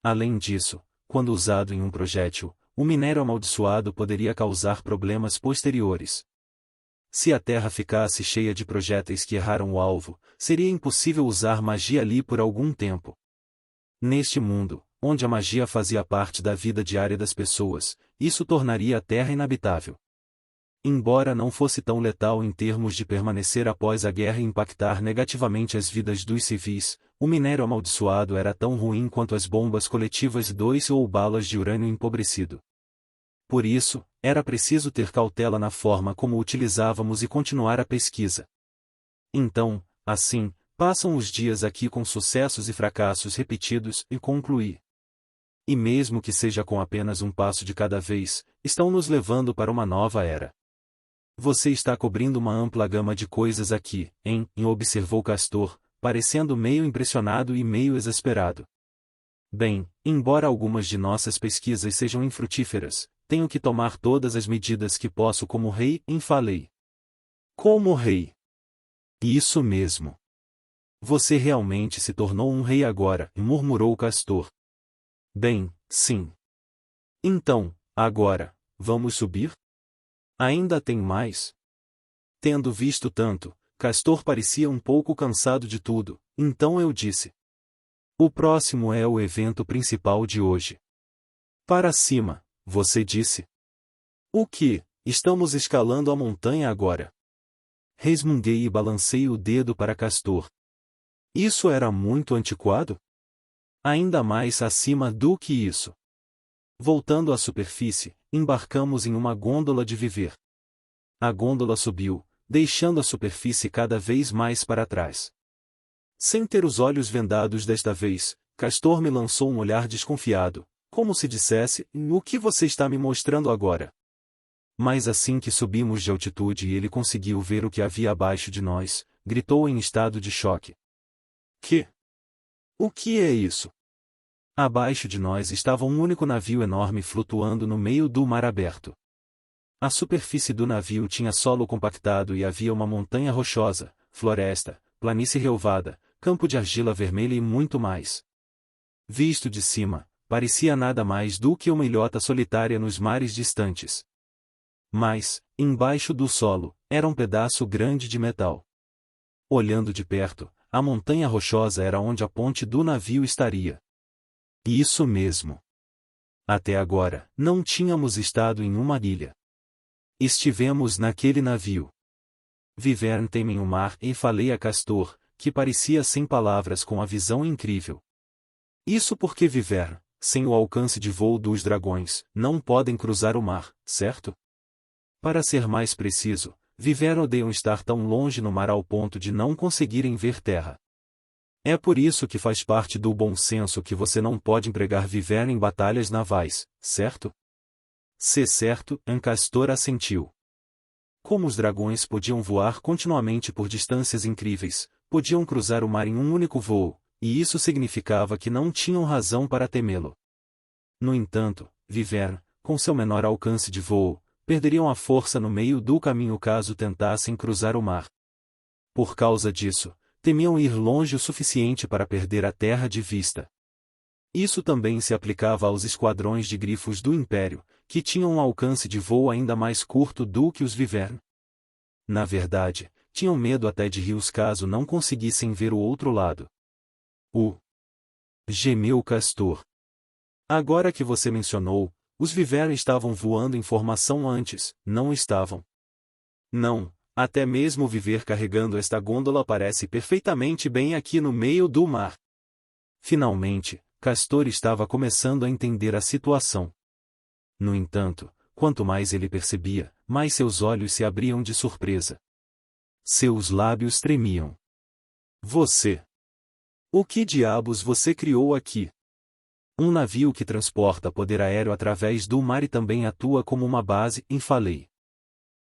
Além disso, quando usado em um projétil, o minério amaldiçoado poderia causar problemas posteriores. Se a Terra ficasse cheia de projéteis que erraram o alvo, seria impossível usar magia ali por algum tempo. Neste mundo, onde a magia fazia parte da vida diária das pessoas, isso tornaria a Terra inabitável. Embora não fosse tão letal em termos de permanecer após a guerra e impactar negativamente as vidas dos civis, o minério amaldiçoado era tão ruim quanto as bombas coletivas 2 ou balas de urânio empobrecido. Por isso, era preciso ter cautela na forma como utilizávamos e continuar a pesquisa. Então, assim, passam os dias aqui com sucessos e fracassos repetidos e concluí. E mesmo que seja com apenas um passo de cada vez, estão nos levando para uma nova era. Você está cobrindo uma ampla gama de coisas aqui, observou Castor, parecendo meio impressionado e meio exasperado. Bem, embora algumas de nossas pesquisas sejam infrutíferas, tenho que tomar todas as medidas que posso como rei, falei. Como rei? Isso mesmo. Você realmente se tornou um rei agora, murmurou Castor. Bem, sim. Então, agora, vamos subir? Ainda tem mais? Tendo visto tanto, Castor parecia um pouco cansado de tudo, então eu disse. O próximo é o evento principal de hoje. Para cima, você disse. O que? Estamos escalando a montanha agora. Resmunguei e balancei o dedo para Castor. Isso era muito antiquado? Ainda mais acima do que isso. Voltando à superfície, embarcamos em uma gôndola de viver. A gôndola subiu, deixando a superfície cada vez mais para trás. Sem ter os olhos vendados desta vez, Castor me lançou um olhar desconfiado, como se dissesse, o que você está me mostrando agora? Mas assim que subimos de altitude e ele conseguiu ver o que havia abaixo de nós, gritou em estado de choque. Que? O que é isso? Abaixo de nós estava um único navio enorme flutuando no meio do mar aberto. A superfície do navio tinha solo compactado e havia uma montanha rochosa, floresta, planície relvada, campo de argila vermelha e muito mais. Visto de cima, parecia nada mais do que uma ilhota solitária nos mares distantes. Mas, embaixo do solo, era um pedaço grande de metal. Olhando de perto, a montanha rochosa era onde a ponte do navio estaria. Isso mesmo. Até agora, não tínhamos estado em uma ilha. Estivemos naquele navio. Vivern temem o mar e falei a Castor, que parecia sem palavras com a visão incrível. Isso porque Vivern, sem o alcance de voo dos dragões, não podem cruzar o mar, certo? Para ser mais preciso, Vivern odeiam estar tão longe no mar ao ponto de não conseguirem ver terra. É por isso que faz parte do bom senso que você não pode empregar Vivern em batalhas navais, certo? Se certo, Castor assentiu. Como os dragões podiam voar continuamente por distâncias incríveis, podiam cruzar o mar em um único voo, e isso significava que não tinham razão para temê-lo. No entanto, Vivern, com seu menor alcance de voo, perderiam a força no meio do caminho caso tentassem cruzar o mar. Por causa disso, temiam ir longe o suficiente para perder a terra de vista. Isso também se aplicava aos esquadrões de grifos do Império, que tinham um alcance de voo ainda mais curto do que os Vivern. Na verdade, tinham medo até de rios caso não conseguissem ver o outro lado. Gemeu Castor. Agora que você mencionou, os Vivern estavam voando em formação antes, não estavam? Não. Até mesmo viver carregando esta gôndola parece perfeitamente bem aqui no meio do mar. Finalmente, Castor estava começando a entender a situação. No entanto, quanto mais ele percebia, mais seus olhos se abriam de surpresa. Seus lábios tremiam. Você! O que diabos você criou aqui? Um navio que transporta poder aéreo através do mar e também atua como uma base, falei.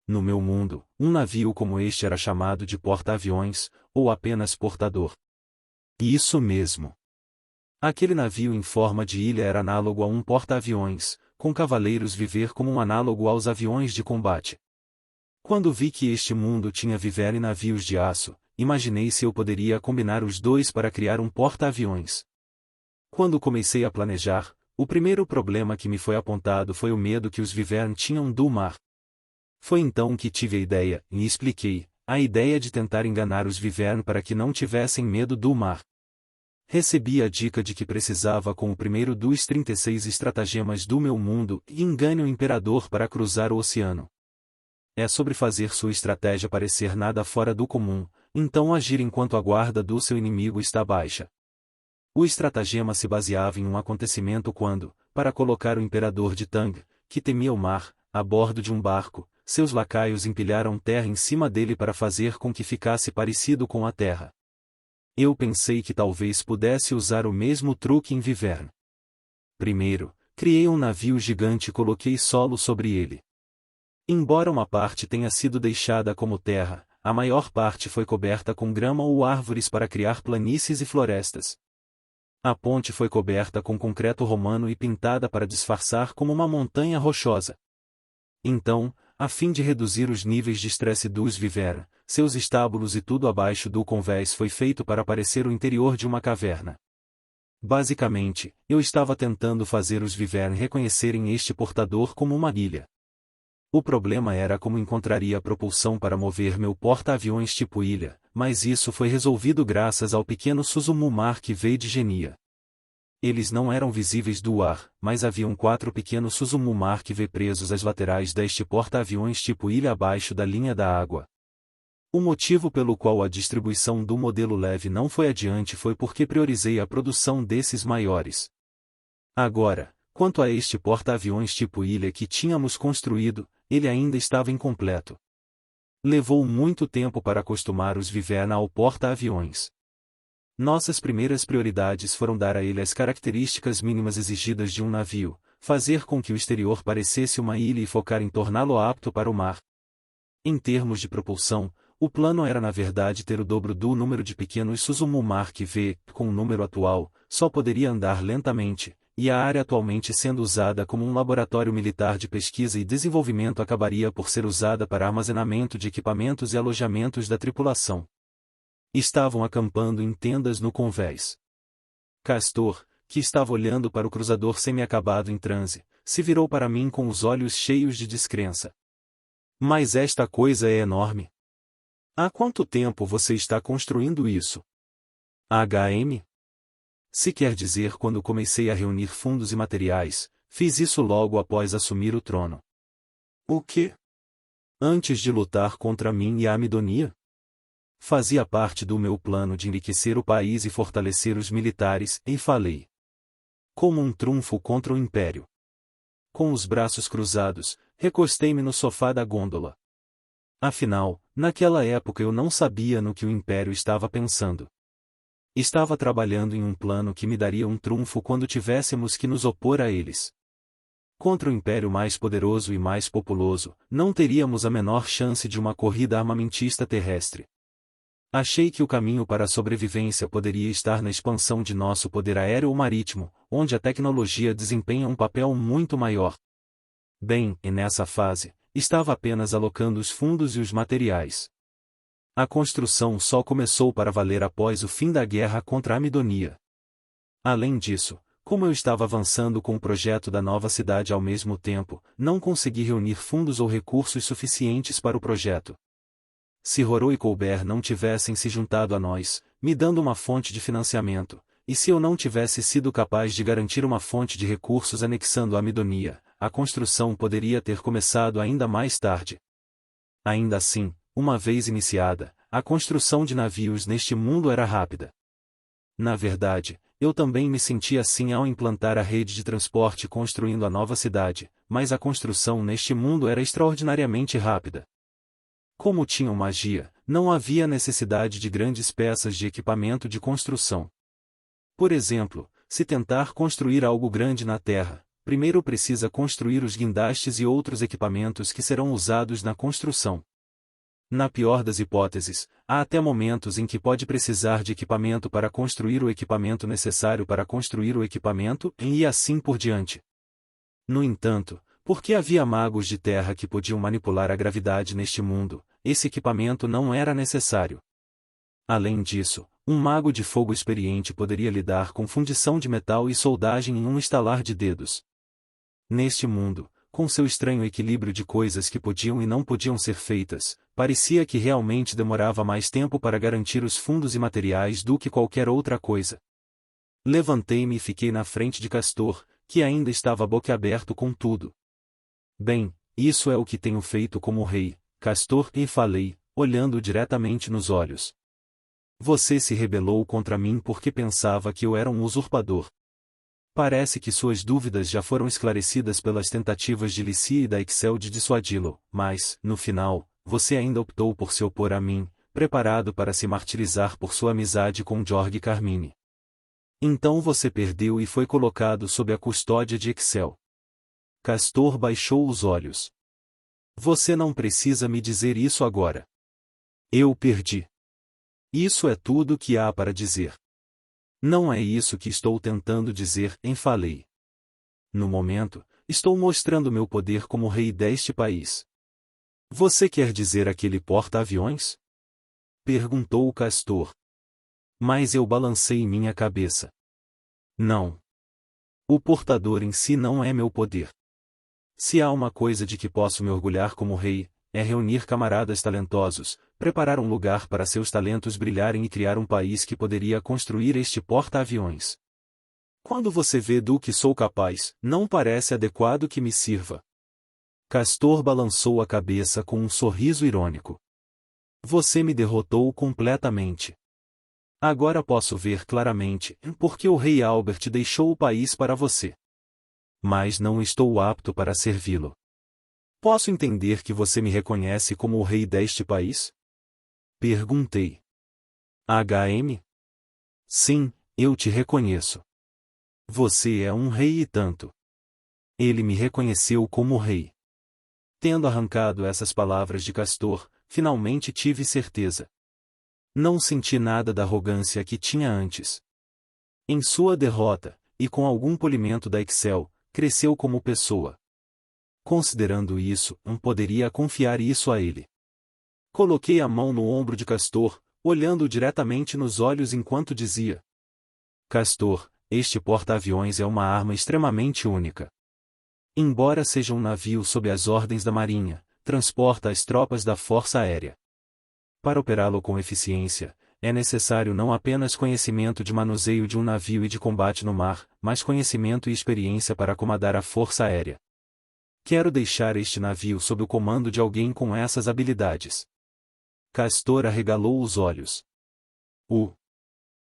No meu mundo, um navio como este era chamado de porta-aviões, ou apenas portador. Isso mesmo. Aquele navio em forma de ilha era análogo a um porta-aviões, com cavaleiros viver como um análogo aos aviões de combate. Quando vi que este mundo tinha viver em navios de aço, imaginei se eu poderia combinar os dois para criar um porta-aviões. Quando comecei a planejar, o primeiro problema que me foi apontado foi o medo que os Vivern tinham do mar. Foi então que tive a ideia, e expliquei, a ideia de tentar enganar os Vivern para que não tivessem medo do mar. Recebi a dica de que precisava com o primeiro dos 36 estratagemas do meu mundo e engane o imperador para cruzar o oceano. É sobre fazer sua estratégia parecer nada fora do comum, então agir enquanto a guarda do seu inimigo está baixa. O estratagema se baseava em um acontecimento quando, para colocar o imperador de Tang, que temia o mar, a bordo de um barco, seus lacaios empilharam terra em cima dele para fazer com que ficasse parecido com a terra. Eu pensei que talvez pudesse usar o mesmo truque em Vivern. Primeiro, criei um navio gigante e coloquei solo sobre ele. Embora uma parte tenha sido deixada como terra, a maior parte foi coberta com grama ou árvores para criar planícies e florestas. A ponte foi coberta com concreto romano e pintada para disfarçar como uma montanha rochosa. Então, a fim de reduzir os níveis de estresse dos Vivern, seus estábulos e tudo abaixo do convés foi feito para parecer o interior de uma caverna. Basicamente, eu estava tentando fazer os Vivern reconhecerem este portador como uma ilha. O problema era como encontraria propulsão para mover meu porta-aviões tipo ilha, mas isso foi resolvido graças ao pequeno Suzumu Mark V de Genia. Eles não eram visíveis do ar, mas haviam 4 pequenos Suzumu Mark V presos às laterais deste porta-aviões tipo ilha abaixo da linha da água. O motivo pelo qual a distribuição do modelo leve não foi adiante foi porque priorizei a produção desses maiores. Agora, quanto a este porta-aviões tipo ilha que tínhamos construído, ele ainda estava incompleto. Levou muito tempo para acostumar os Vivern ao porta-aviões. Nossas primeiras prioridades foram dar a ele as características mínimas exigidas de um navio, fazer com que o exterior parecesse uma ilha e focar em torná-lo apto para o mar. Em termos de propulsão, o plano era na verdade ter o dobro do número de pequenos Suzumu Mark V, com o número atual, só poderia andar lentamente, e a área atualmente sendo usada como um laboratório militar de pesquisa e desenvolvimento acabaria por ser usada para armazenamento de equipamentos e alojamentos da tripulação. Estavam acampando em tendas no convés. Castor, que estava olhando para o cruzador semi-acabado em transe, se virou para mim com os olhos cheios de descrença. Mas esta coisa é enorme. Há quanto tempo você está construindo isso? HM? Se quer dizer quando comecei a reunir fundos e materiais, fiz isso logo após assumir o trono. O quê? Antes de lutar contra mim e a Amidonia? Fazia parte do meu plano de enriquecer o país e fortalecer os militares, e falei. Como um trunfo contra o Império. Com os braços cruzados, recostei-me no sofá da gôndola. Afinal, naquela época eu não sabia no que o Império estava pensando. Estava trabalhando em um plano que me daria um trunfo quando tivéssemos que nos opor a eles. Contra o Império mais poderoso e mais populoso, não teríamos a menor chance de uma corrida armamentista terrestre. Achei que o caminho para a sobrevivência poderia estar na expansão de nosso poder aéreo ou marítimo, onde a tecnologia desempenha um papel muito maior. Bem, e nessa fase, estava apenas alocando os fundos e os materiais. A construção só começou para valer após o fim da guerra contra a Amidonia. Além disso, como eu estava avançando com o projeto da nova cidade ao mesmo tempo, não consegui reunir fundos ou recursos suficientes para o projeto. Se Roro e Colbert não tivessem se juntado a nós, me dando uma fonte de financiamento, e se eu não tivesse sido capaz de garantir uma fonte de recursos anexando a Amidonia, a construção poderia ter começado ainda mais tarde. Ainda assim, uma vez iniciada, a construção de navios neste mundo era rápida. Na verdade, eu também me senti assim ao implantar a rede de transporte construindo a nova cidade, mas a construção neste mundo era extraordinariamente rápida. Como tinham magia, não havia necessidade de grandes peças de equipamento de construção. Por exemplo, se tentar construir algo grande na Terra, primeiro precisa construir os guindastes e outros equipamentos que serão usados na construção. Na pior das hipóteses, há até momentos em que pode precisar de equipamento para construir o equipamento necessário para construir o equipamento, e assim por diante. No entanto, porque havia magos de terra que podiam manipular a gravidade neste mundo, esse equipamento não era necessário. Além disso, um mago de fogo experiente poderia lidar com fundição de metal e soldagem em um estalar de dedos. Neste mundo, com seu estranho equilíbrio de coisas que podiam e não podiam ser feitas, parecia que realmente demorava mais tempo para garantir os fundos e materiais do que qualquer outra coisa. Levantei-me e fiquei na frente de Castor, que ainda estava boquiaberto com tudo. Bem, isso é o que tenho feito como rei, Castor, e falei, olhando diretamente nos olhos. Você se rebelou contra mim porque pensava que eu era um usurpador. Parece que suas dúvidas já foram esclarecidas pelas tentativas de Licia e da Excel de dissuadi-lo, mas, no final, você ainda optou por se opor a mim, preparado para se martirizar por sua amizade com Jorge Carmine. Então você perdeu e foi colocado sob a custódia de Excel. Castor baixou os olhos. Você não precisa me dizer isso agora. Eu perdi. Isso é tudo que há para dizer. Não é isso que estou tentando dizer, falei. No momento, estou mostrando meu poder como rei deste país. Você quer dizer aquele porta-aviões? Perguntou o Castor. Mas eu balancei minha cabeça. Não. O portador em si não é meu poder. Se há uma coisa de que posso me orgulhar como rei, é reunir camaradas talentosos, preparar um lugar para seus talentos brilharem e criar um país que poderia construir este porta-aviões. Quando você vê do que sou capaz, não parece adequado que me sirva. Castor balançou a cabeça com um sorriso irônico. Você me derrotou completamente. Agora posso ver claramente porque o rei Albert deixou o país para você. Mas não estou apto para servi-lo. Posso entender que você me reconhece como o rei deste país? Perguntei. HM? Sim, eu te reconheço. Você é um rei e tanto. Ele me reconheceu como rei. Tendo arrancado essas palavras de Castor, finalmente tive certeza. Não senti nada da arrogância que tinha antes. Em sua derrota, e com algum polimento da Excel, cresceu como pessoa. Considerando isso, poderia confiar isso a ele. Coloquei a mão no ombro de Castor, olhando diretamente nos olhos enquanto dizia: Castor, este porta-aviões é uma arma extremamente única. Embora seja um navio sob as ordens da Marinha, transporta as tropas da Força Aérea. Para operá-lo com eficiência, é necessário não apenas conhecimento de manuseio de um navio e de combate no mar, mas conhecimento e experiência para comandar a Força Aérea. Quero deixar este navio sob o comando de alguém com essas habilidades. Castor arregalou os olhos.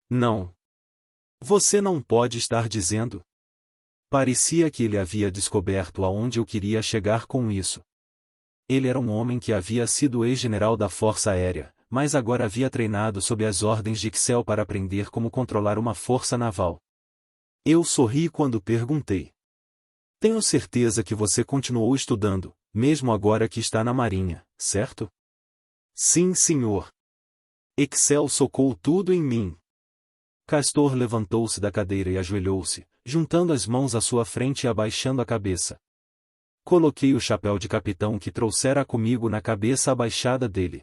Não. Você não pode estar dizendo. Parecia que ele havia descoberto aonde eu queria chegar com isso. Ele era um homem que havia sido ex-general da Força Aérea, mas agora havia treinado sob as ordens de Excel para aprender como controlar uma força naval. Eu sorri quando perguntei. Tenho certeza que você continuou estudando, mesmo agora que está na Marinha, certo? Sim, senhor. Excel socou tudo em mim. Castor levantou-se da cadeira e ajoelhou-se, juntando as mãos à sua frente e abaixando a cabeça. Coloquei o chapéu de capitão que trouxera comigo na cabeça abaixada dele.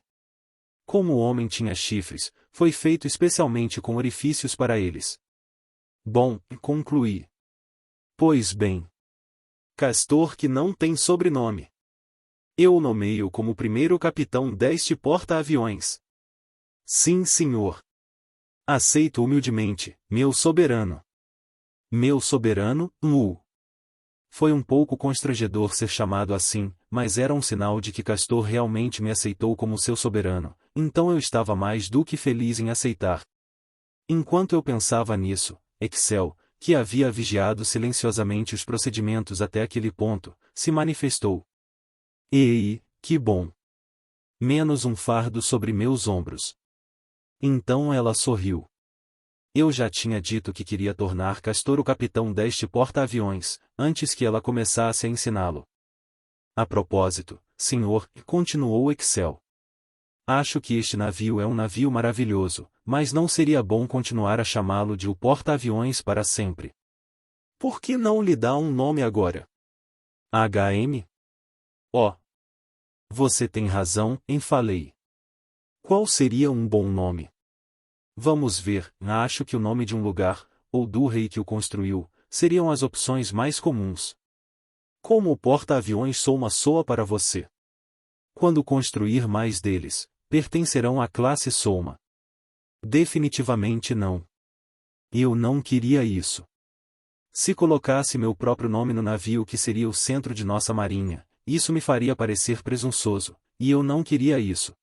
Como o homem tinha chifres, foi feito especialmente com orifícios para eles. Bom, concluí. Pois bem. Castor que não tem sobrenome. Eu o nomeio como primeiro capitão deste porta-aviões. Sim, senhor. Aceito humildemente, meu soberano. Meu soberano, Foi um pouco constrangedor ser chamado assim, mas era um sinal de que Castor realmente me aceitou como seu soberano, então eu estava mais do que feliz em aceitar. Enquanto eu pensava nisso, Excel, que havia vigiado silenciosamente os procedimentos até aquele ponto, se manifestou. Ei, que bom! Menos um fardo sobre meus ombros. Então ela sorriu. Eu já tinha dito que queria tornar Castor o capitão deste porta-aviões, antes que ela começasse a ensiná-lo. A propósito, senhor, continuou Excel. Acho que este navio é um navio maravilhoso, mas não seria bom continuar a chamá-lo de o porta-aviões para sempre. Por que não lhe dá um nome agora? HM? Oh! Você tem razão, falei. Qual seria um bom nome? Vamos ver, acho que o nome de um lugar, ou do rei que o construiu, seriam as opções mais comuns. Como o porta-aviões Soma soa para você? Quando construir mais deles, pertencerão à classe Soma. Definitivamente não. Eu não queria isso. Se colocasse meu próprio nome no navio que seria o centro de nossa marinha, isso me faria parecer presunçoso, e eu não queria isso.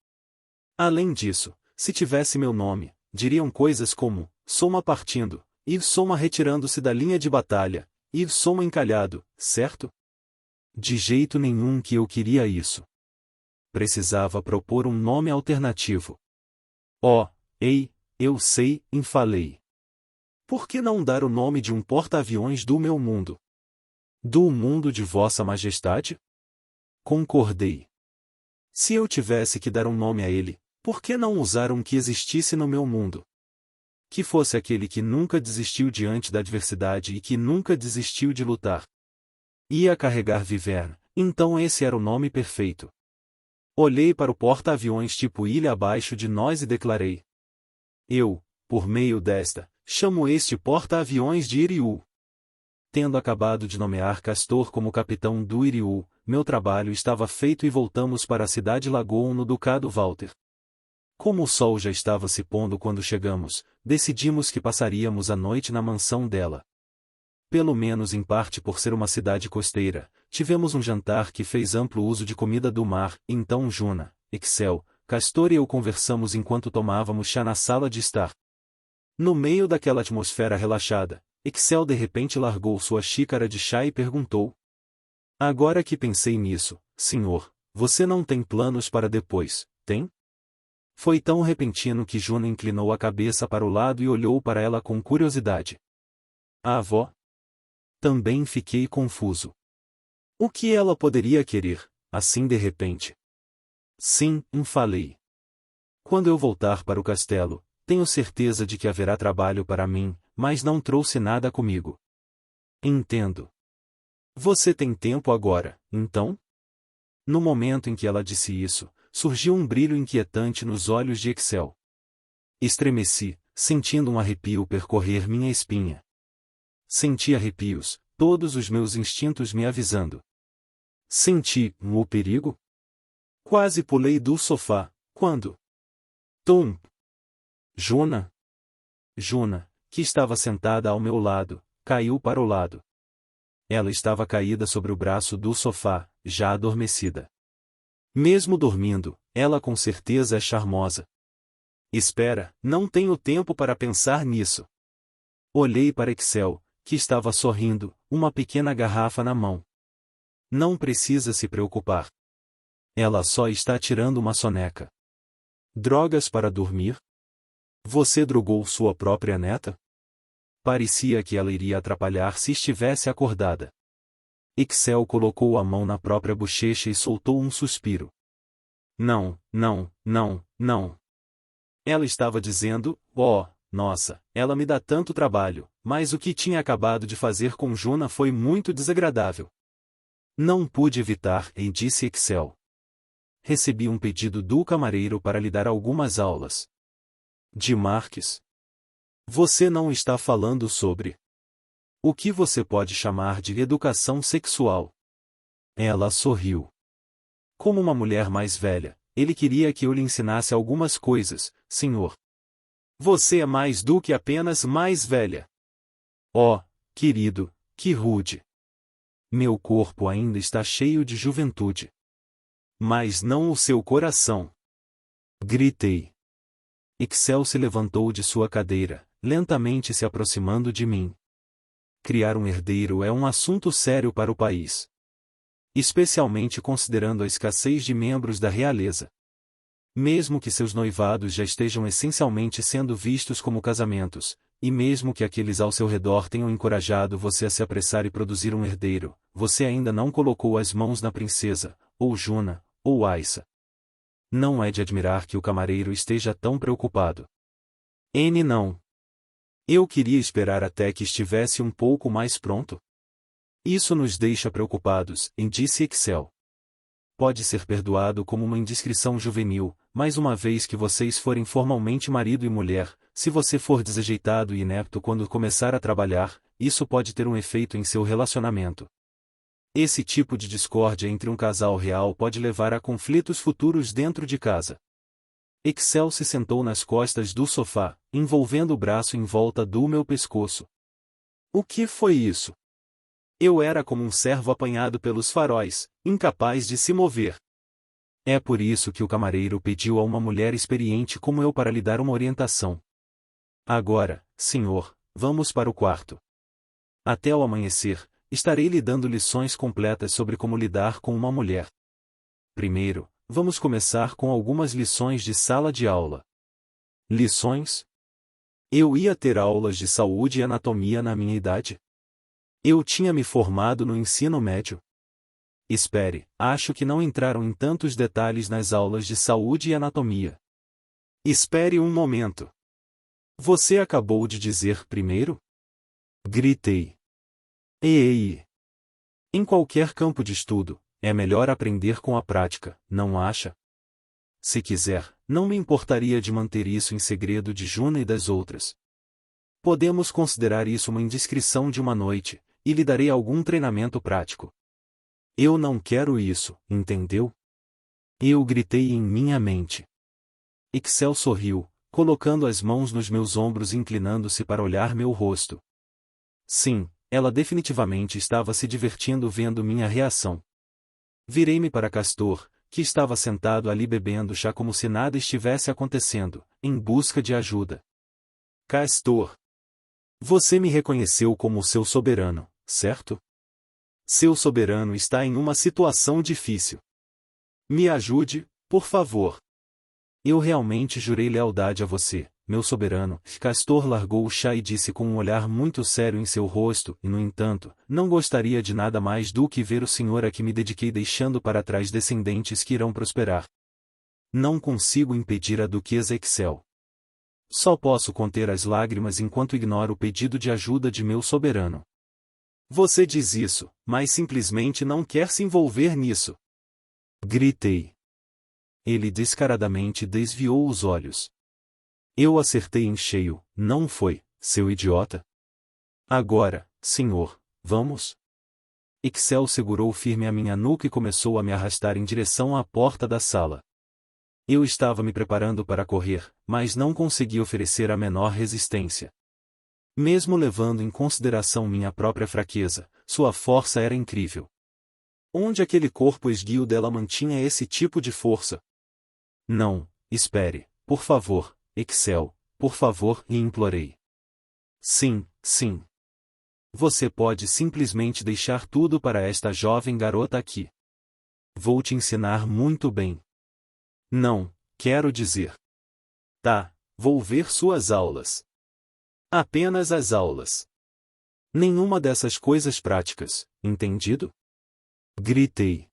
Além disso, se tivesse meu nome, diriam coisas como, Soma partindo, e Soma retirando-se da linha de batalha, e Soma encalhado, certo? De jeito nenhum que eu queria isso. Precisava propor um nome alternativo. Oh, ei, eu sei, falei. Por que não dar o nome de um porta-aviões do meu mundo? Do mundo de Vossa Majestade? Concordei. Se eu tivesse que dar um nome a ele, por que não usar um que existisse no meu mundo? Que fosse aquele que nunca desistiu diante da adversidade e que nunca desistiu de lutar. Ia carregar Viverne, então esse era o nome perfeito. Olhei para o porta-aviões tipo ilha abaixo de nós e declarei. Eu, por meio desta, chamo este porta-aviões de Iriu. Tendo acabado de nomear Castor como capitão do Iriu, meu trabalho estava feito e voltamos para a cidade Lagoon no Ducado Walter. Como o sol já estava se pondo quando chegamos, decidimos que passaríamos a noite na mansão dela. Pelo menos em parte por ser uma cidade costeira, tivemos um jantar que fez amplo uso de comida do mar, então Juna, Excel, Castor e eu conversamos enquanto tomávamos chá na sala de estar. No meio daquela atmosfera relaxada, Excel de repente largou sua xícara de chá e perguntou. Agora que pensei nisso, senhor, você não tem planos para depois, tem? Foi tão repentino que Juna inclinou a cabeça para o lado e olhou para ela com curiosidade. A avó? Também fiquei confuso. O que ela poderia querer, assim de repente? Sim, falei. Quando eu voltar para o castelo, tenho certeza de que haverá trabalho para mim, mas não trouxe nada comigo. Entendo. Você tem tempo agora, então? No momento em que ela disse isso, surgiu um brilho inquietante nos olhos de Excel. Estremeci, sentindo um arrepio percorrer minha espinha. Senti arrepios, todos os meus instintos me avisando. Senti o perigo? Quase pulei do sofá, quando... Tum! Juna? Juna, que estava sentada ao meu lado, caiu para o lado. Ela estava caída sobre o braço do sofá, já adormecida. Mesmo dormindo, ela com certeza é charmosa. Espera, não tenho tempo para pensar nisso. Olhei para Excel, que estava sorrindo, uma pequena garrafa na mão. Não precisa se preocupar. Ela só está tirando uma soneca. Drogas para dormir? Você drogou sua própria neta? Parecia que ela iria atrapalhar se estivesse acordada. Excel colocou a mão na própria bochecha e soltou um suspiro. Não, não, não, não. Ela estava dizendo, oh, nossa, ela me dá tanto trabalho, mas o que tinha acabado de fazer com Juna foi muito desagradável. Não pude evitar, disse Excel. Recebi um pedido do camareiro para lhe dar algumas aulas. De Marques? Você não está falando sobre o que você pode chamar de educação sexual. Ela sorriu. Como uma mulher mais velha, ele queria que eu lhe ensinasse algumas coisas, senhor. Você é mais do que apenas mais velha. Oh, querido, que rude. Meu corpo ainda está cheio de juventude. Mas não o seu coração. Gritei. Excel se levantou de sua cadeira, lentamente se aproximando de mim. Criar um herdeiro é um assunto sério para o país. Especialmente considerando a escassez de membros da realeza. Mesmo que seus noivados já estejam essencialmente sendo vistos como casamentos, e mesmo que aqueles ao seu redor tenham encorajado você a se apressar e produzir um herdeiro, você ainda não colocou as mãos na princesa, ou Juna, ou Aissa. Não é de admirar que o camareiro esteja tão preocupado. N não. Eu queria esperar até que estivesse um pouco mais pronto. Isso nos deixa preocupados, disse Excel. Pode ser perdoado como uma indiscrição juvenil, mas uma vez que vocês forem formalmente marido e mulher, se você for desajeitado e inepto quando começar a trabalhar, isso pode ter um efeito em seu relacionamento. Esse tipo de discórdia entre um casal real pode levar a conflitos futuros dentro de casa. Excel se sentou nas costas do sofá, envolvendo o braço em volta do meu pescoço. O que foi isso? Eu era como um cervo apanhado pelos faróis, incapaz de se mover. É por isso que o camareiro pediu a uma mulher experiente como eu para lhe dar uma orientação. Agora, senhor, vamos para o quarto. Até o amanhecer, estarei lhe dando lições completas sobre como lidar com uma mulher. Primeiro, vamos começar com algumas lições de sala de aula. Lições? Eu ia ter aulas de saúde e anatomia na minha idade? Eu tinha me formado no ensino médio. Espere, acho que não entraram em tantos detalhes nas aulas de saúde e anatomia. Espere um momento. Você acabou de dizer primeiro? Gritei. Ei! Em qualquer campo de estudo, é melhor aprender com a prática, não acha? Se quiser, não me importaria de manter isso em segredo de Juna e das outras. Podemos considerar isso uma indiscrição de uma noite, e lhe darei algum treinamento prático. Eu não quero isso, entendeu? Eu gritei em minha mente. Excel sorriu, colocando as mãos nos meus ombros e inclinando-se para olhar meu rosto. Sim, ela definitivamente estava se divertindo vendo minha reação. Virei-me para Castor, que estava sentado ali bebendo chá como se nada estivesse acontecendo, em busca de ajuda. Castor. Você me reconheceu como seu soberano, certo? Seu soberano está em uma situação difícil. Me ajude, por favor. Eu realmente jurei lealdade a você, meu soberano. Castor largou o chá e disse com um olhar muito sério em seu rosto, e no entanto, não gostaria de nada mais do que ver o senhor a que me dediquei deixando para trás descendentes que irão prosperar. Não consigo impedir a duquesa Excel. Só posso conter as lágrimas enquanto ignoro o pedido de ajuda de meu soberano. Você diz isso, mas simplesmente não quer se envolver nisso. Gritei. Ele descaradamente desviou os olhos. Eu acertei em cheio, não foi, seu idiota? Agora, senhor, vamos? Excel segurou firme a minha nuca e começou a me arrastar em direção à porta da sala. Eu estava me preparando para correr, mas não consegui oferecer a menor resistência. Mesmo levando em consideração minha própria fraqueza, sua força era incrível. Onde aquele corpo esguio dela mantinha esse tipo de força? Não, espere, por favor, Excel, por favor, e implorei. Sim, sim. Você pode simplesmente deixar tudo para esta jovem garota aqui. Vou te ensinar muito bem. Não, quero dizer. Tá, vou ver suas aulas. Apenas as aulas. Nenhuma dessas coisas práticas, entendido? Gritei.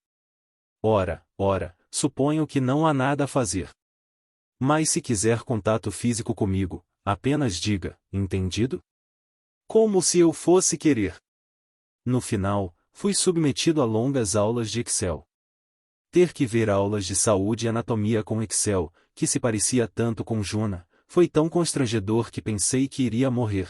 Ora, suponho que não há nada a fazer. Mas se quiser contato físico comigo, apenas diga, entendido? Como se eu fosse querer. No final, fui submetido a longas aulas de Excel. Ter que ver aulas de saúde e anatomia com Excel, que se parecia tanto com Juna, foi tão constrangedor que pensei que iria morrer.